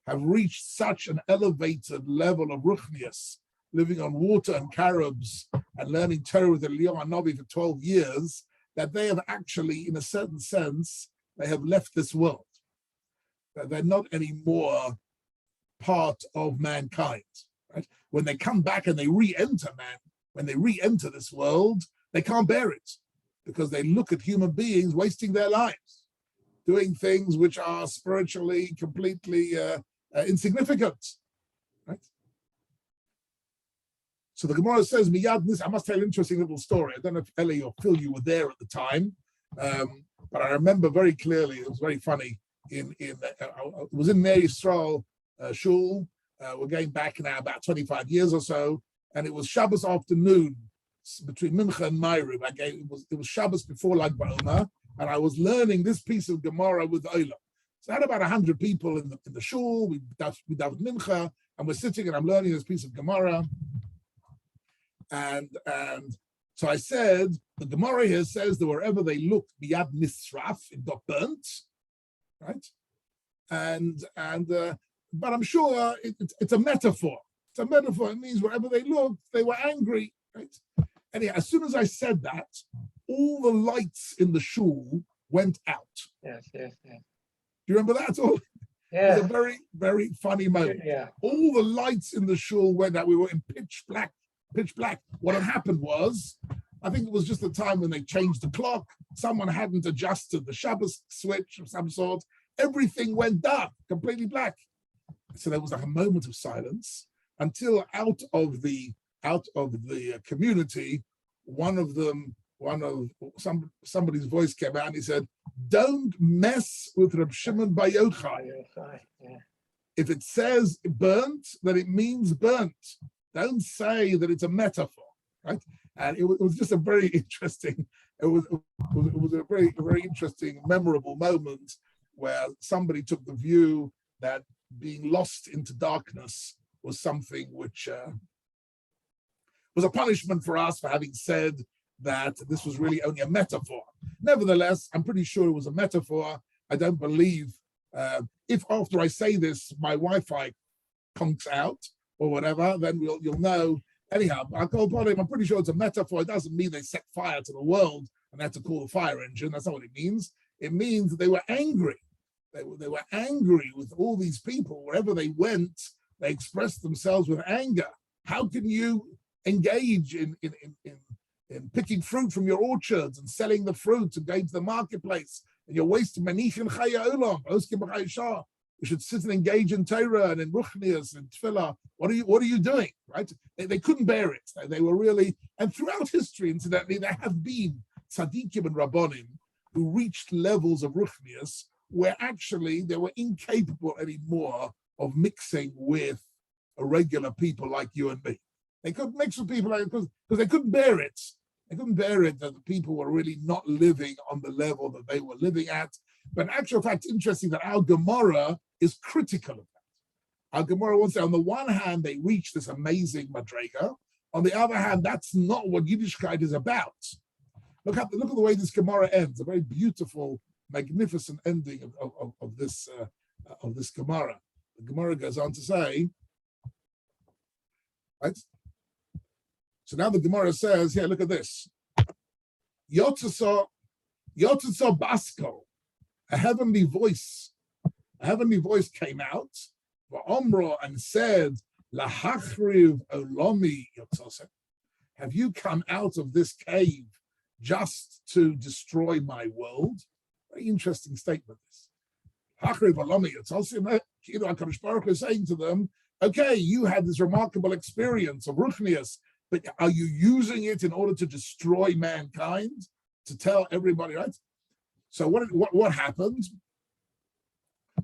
have reached such an elevated level of ruchnius, living on water and carobs and learning Torah with Eliyahu Hanavi for 12 years, that they have actually, in a certain sense, they have left this world. That they're not anymore part of mankind. Right? When they come back and they re-enter when they re-enter this world, they can't bear it because they look at human beings wasting their lives, doing things which are spiritually completely insignificant. Right? So the Gemara says, "Miyad nis." I must tell an interesting little story. I don't know if Eli or Phil, you were there at the time, but I remember very clearly. It was very funny. It was in Meir Yisrael shul. We're going back now about 25 years or so, and it was Shabbos afternoon between Mincha and Ma'ariv. It was Shabbos before Lag BaOmer, and I was learning this piece of Gemara with Olam. So I had about 100 people in the shul. We davened Mincha, and we're sitting, and I'm learning this piece of Gemara. And so I said, the Gemara here says that wherever they looked, Biyad Nisraf, it got burnt, right? But I'm sure it's a metaphor. It's a metaphor. It means wherever they looked, they were angry, right? Anyhow, as soon as I said that, all the lights in the shul went out. Yes. Do you remember that? Yeah. It was a very, very funny moment. Yeah. All the lights in the shul went out. We were in pitch black. What had happened was, I think it was just the time when they changed the clock. Someone hadn't adjusted the Shabbos switch of some sort. Everything went dark, completely black. So there was like a moment of silence until out of the community, somebody's voice came out and he said, "Don't mess with Reb Shimon Bar Yochai. Yeah. If it says burnt, then it means burnt. Don't say that it's a metaphor," right? And it was just a very interesting. It was a very, very interesting, memorable moment where somebody took the view that being lost into darkness was something which was a punishment for us for having said that this was really only a metaphor. Nevertheless, I'm pretty sure it was a metaphor. I don't believe if after I say this my Wi-Fi conks out or whatever, then you'll know. Anyhow, I'm pretty sure it's a metaphor. It doesn't mean they set fire to the world and had to call the fire engine. That's not what it means. It means that they were angry. They were angry with all these people. Wherever they went, they expressed themselves with anger. How can you engage in picking fruit from your orchards and selling the fruit and going to the marketplace? And you're wasting manichin chaya olam. You should sit and engage in Torah and in Ruchnias and Tefillah. What are you doing? Right? They couldn't bear it. They were really, and throughout history, incidentally, there have been tzaddikim and rabbonim who reached levels of Ruchnias where actually they were incapable anymore of mixing with regular people like you and me. They couldn't mix with people because they couldn't bear it. They couldn't bear it that the people were really not living on the level that they were living at. But in actual fact, it's interesting that our Gemara is critical of that. Our Gemara wants to say, on the one hand, they reach this amazing madrega. On the other hand, that's not what Yiddishkeit is about. Look at the way this Gemara ends. A very beautiful, magnificent ending of this Gemara. The Gemara goes on to say, right? So now the Gemara says, here, look at this. Yotzasa Basko, a heavenly voice came out, Va'omro, and said, Lahachriv Olomi Yotzasa. Have you come out of this cave just to destroy my world? Very interesting statement, this. Hachriv Olomi Yotzasa, HaKadosh Baruch Hu is saying to them, okay, you had this remarkable experience of Ruchnias, but are you using it in order to destroy mankind? To tell everybody, right? So what happened?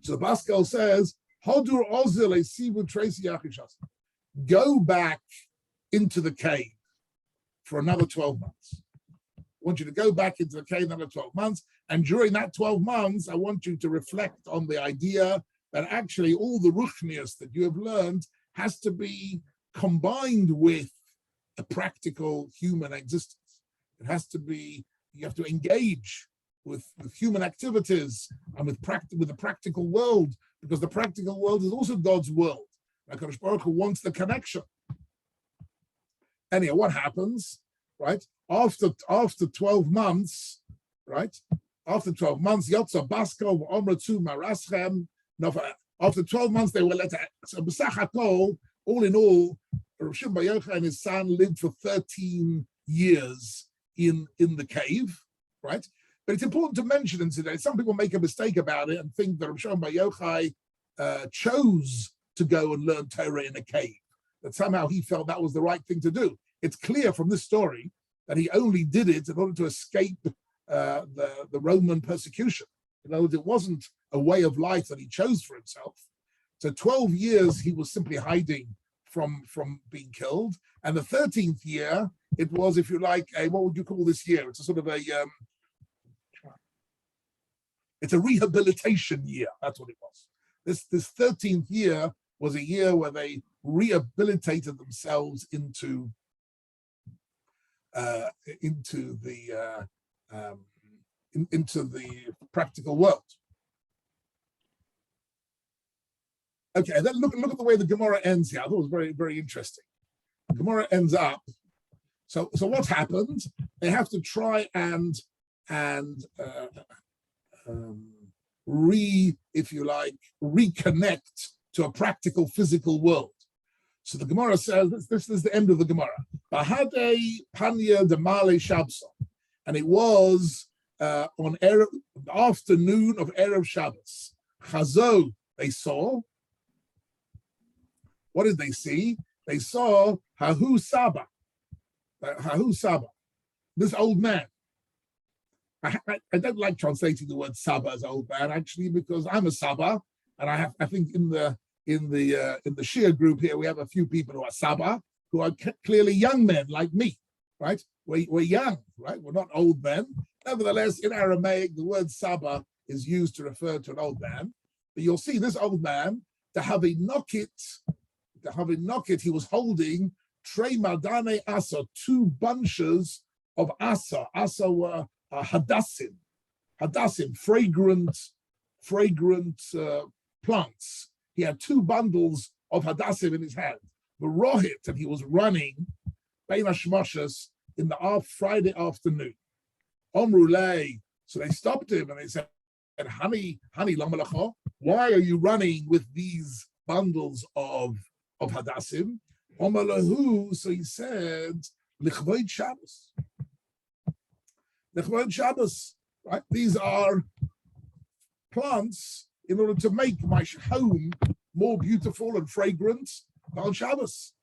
So the Baskel says, Hodur Ozil Esivu Tracy Yachishas. Go back into the cave for another 12 months. I want you to go back into the cave another 12 months. And during that 12 months, I want you to reflect on the idea that actually all the ruchnias that you have learned has to be combined with a practical human existence. It has to be, you have to engage human activities and with the practical world, because the practical world is also God's world. HaKadosh Baruch Hu wants the connection. Anyhow, what happens, right? After 12 months, right? After 12 months, Yotza Basko Omratzu Maraschem. After 12 months, they were let out. So B'sach HaKol, all in all, Rav Shimon Bar Yochai and his son lived for 13 years in the cave, right? But it's important to mention in today, some people make a mistake about it and think that Rav Shimon Bar Yochai chose to go and learn Torah in a cave, that somehow he felt that was the right thing to do. It's clear from this story that he only did it in order to escape the Roman persecution. In other words, it wasn't a way of life that he chose for himself. So 12 years he was simply hiding from being killed. And the 13th year, it was, if you like, what would you call this year? It's a sort of it's a rehabilitation year. That's what it was. This 13th year was a year where they rehabilitated themselves into the practical world. Okay, then look at the way the Gemara ends here. I thought it was very, very interesting. The Gemara ends up. So what happened? They have to try and reconnect to a practical physical world. So the Gemara says this is the end of the Gemara. Bahadei Panya de Male Shabso, and it was on the afternoon of Erev Shabbos. Chazo, they saw. What did they see? They saw Hahu Saba. Hahu Saba, this old man. I don't like translating the word Saba as old man, actually, because I'm a Saba, and I think in the Shia group here we have a few people who are Saba, who are clearly young men like me, right? We're young, right? We're not old men. Nevertheless, in Aramaic, the word Saba is used to refer to an old man. But you'll see this old man, to have a knocket, he was holding Trei Madane Asa, 2 bunches of Asa. Asa were hadassim, fragrant plants. He had 2 bundles of hadassim in his hand. The rohit, and he was running Bein Hashmoshes in the Friday afternoon. Omrulei, so they stopped him and they said, Honey, Lamalacho, why are you running with these bundles of hadassim? Omalahu, so he said, Lichvoid Shabbos. Lichvoid Shabbos, right? These are plants in order to make my home more beautiful and fragrant on Shabbos.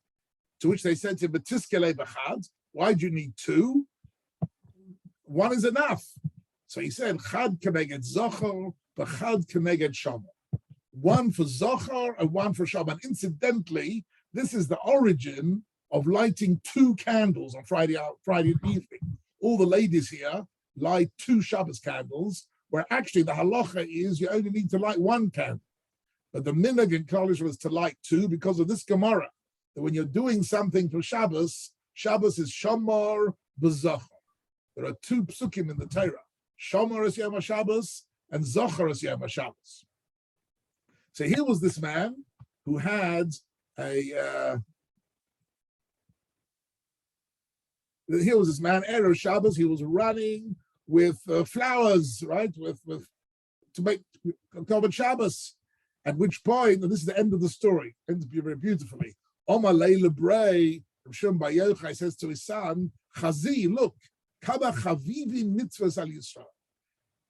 To which they said to him, Betiskele b'chad, why do you need 2? 1 is enough. So he said, Chad keneged zochar, b'chad keneged shomer. 1 for zochar and 1 for shomer. And incidentally, this is the origin of lighting 2 candles on Friday evening. All the ladies here light 2 Shabbos candles, where actually the halacha is you only need to light 1 candle. But the minhag in college was to light 2 because of this Gemara, that when you're doing something for Shabbos, Shabbos is Shamar b'Zachar. There are 2 psukim in the Torah. Shamar is Yom HaShabbos and Zachar is Yom HaShabbos. So here was this man who had Erev Shabbos, he was running with flowers, right? To make Kavod Shabbos. At which point, and this is the end of the story, ends very beautifully. Omar Leila Bray, Rav Shimon Bar Yochai says to his son, Chazi, look, Kaba Chavivi mitzvahs al Yisrael.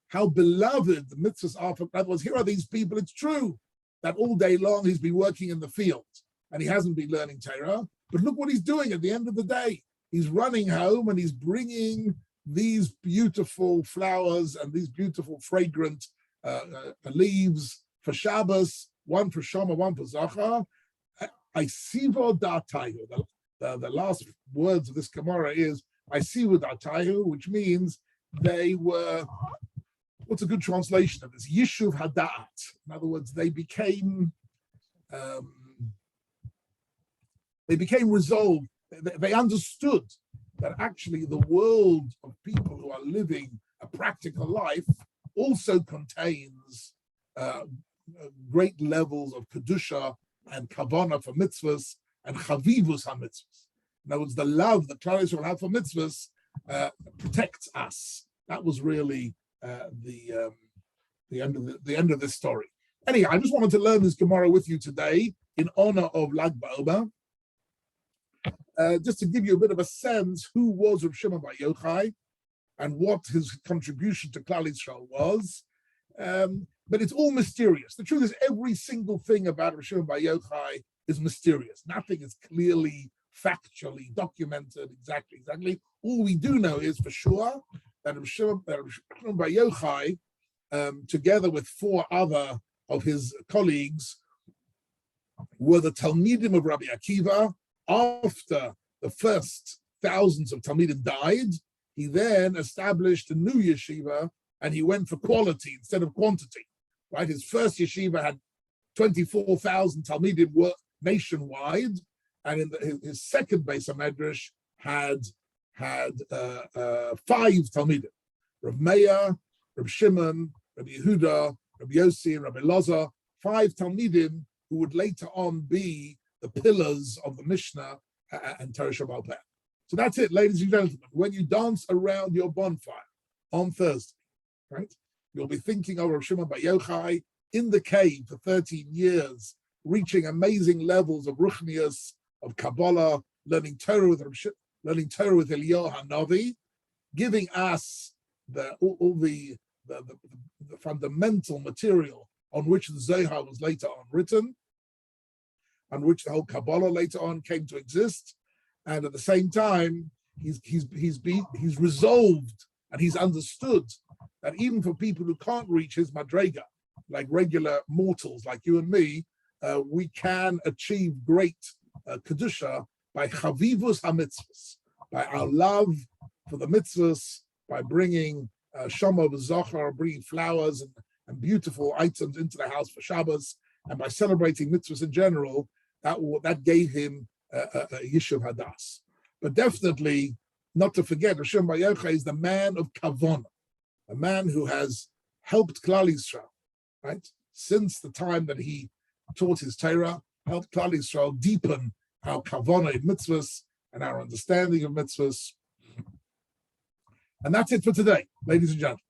How beloved the mitzvahs are. In other words, here are these people. It's true that all day long he's been working in the field and he hasn't been learning Torah. But look what he's doing at the end of the day. He's running home and he's bringing these beautiful flowers and these beautiful fragrant leaves for Shabbos, 1 for Shomer, 1 for Zachar. I sivo datayu. The last words of this Gemara is I sivo datayu, which means they were. What's a good translation of this? Yishuv Hadat. In other words, they became resolved. They understood that actually the world of people who are living a practical life also contains great levels of kedusha and kavanah for mitzvahs and chavivus ha-mitzvahs. In other words, the love that Klal Yisrael have for mitzvahs protects us. That was really the end of this story. Anyway, I just wanted to learn this Gemara with you today in honor of Lag BaOmer. Just to give you a bit of a sense who was Reb Shimon bar Yochai and what his contribution to Klal Yisrael was. But it's all mysterious. The truth is, every single thing about Reb Shimon bar Yochai is mysterious. Nothing is clearly, factually documented exactly. All we do know is for sure that Reb Shimon bar Yochai, together with 4 other of his colleagues, were the Talmidim of Rabbi Akiva. After the first thousands of Talmidim died, he then established a new yeshiva, and he went for quality instead of quantity. Right, his first yeshiva had 24,000 Talmidim nationwide, and in his second Beis HaMedrash had 5 Talmidim: Rav Meir, Rav Shimon, Rabbi Yehuda, Rabbi Yossi, and Rabbi Loza. 5 Talmidim who would later on be the pillars of the Mishnah and Torah Shabbat Peh. So that's it, ladies and gentlemen. When you dance around your bonfire on Thursday, right, you'll be thinking of Reb Shimon bar Yochai in the cave for 13 years, reaching amazing levels of ruchnius, of Kabbalah, learning Torah with Eliyahu Hanavi, giving us all the fundamental material on which the Zohar was later on written, on which the whole Kabbalah later on came to exist, and at the same time, he's resolved and he's understood that even for people who can't reach his madrega, like regular mortals like you and me, we can achieve great kedusha by chavivus ha-mitzvahs, by our love for the mitzvahs, by bringing shama v'zachar, bringing flowers and beautiful items into the house for Shabbos, and by celebrating mitzvahs in general. That gave him a Yishuv Hadas. But definitely, not to forget, Reb Shimon bar Yochai is the man of Kavanah, a man who has helped Klal Yisrael, right? Since the time that he taught his Torah, helped Klal Yisrael deepen our Kavanah in mitzvahs and our understanding of mitzvahs. And that's it for today, ladies and gentlemen.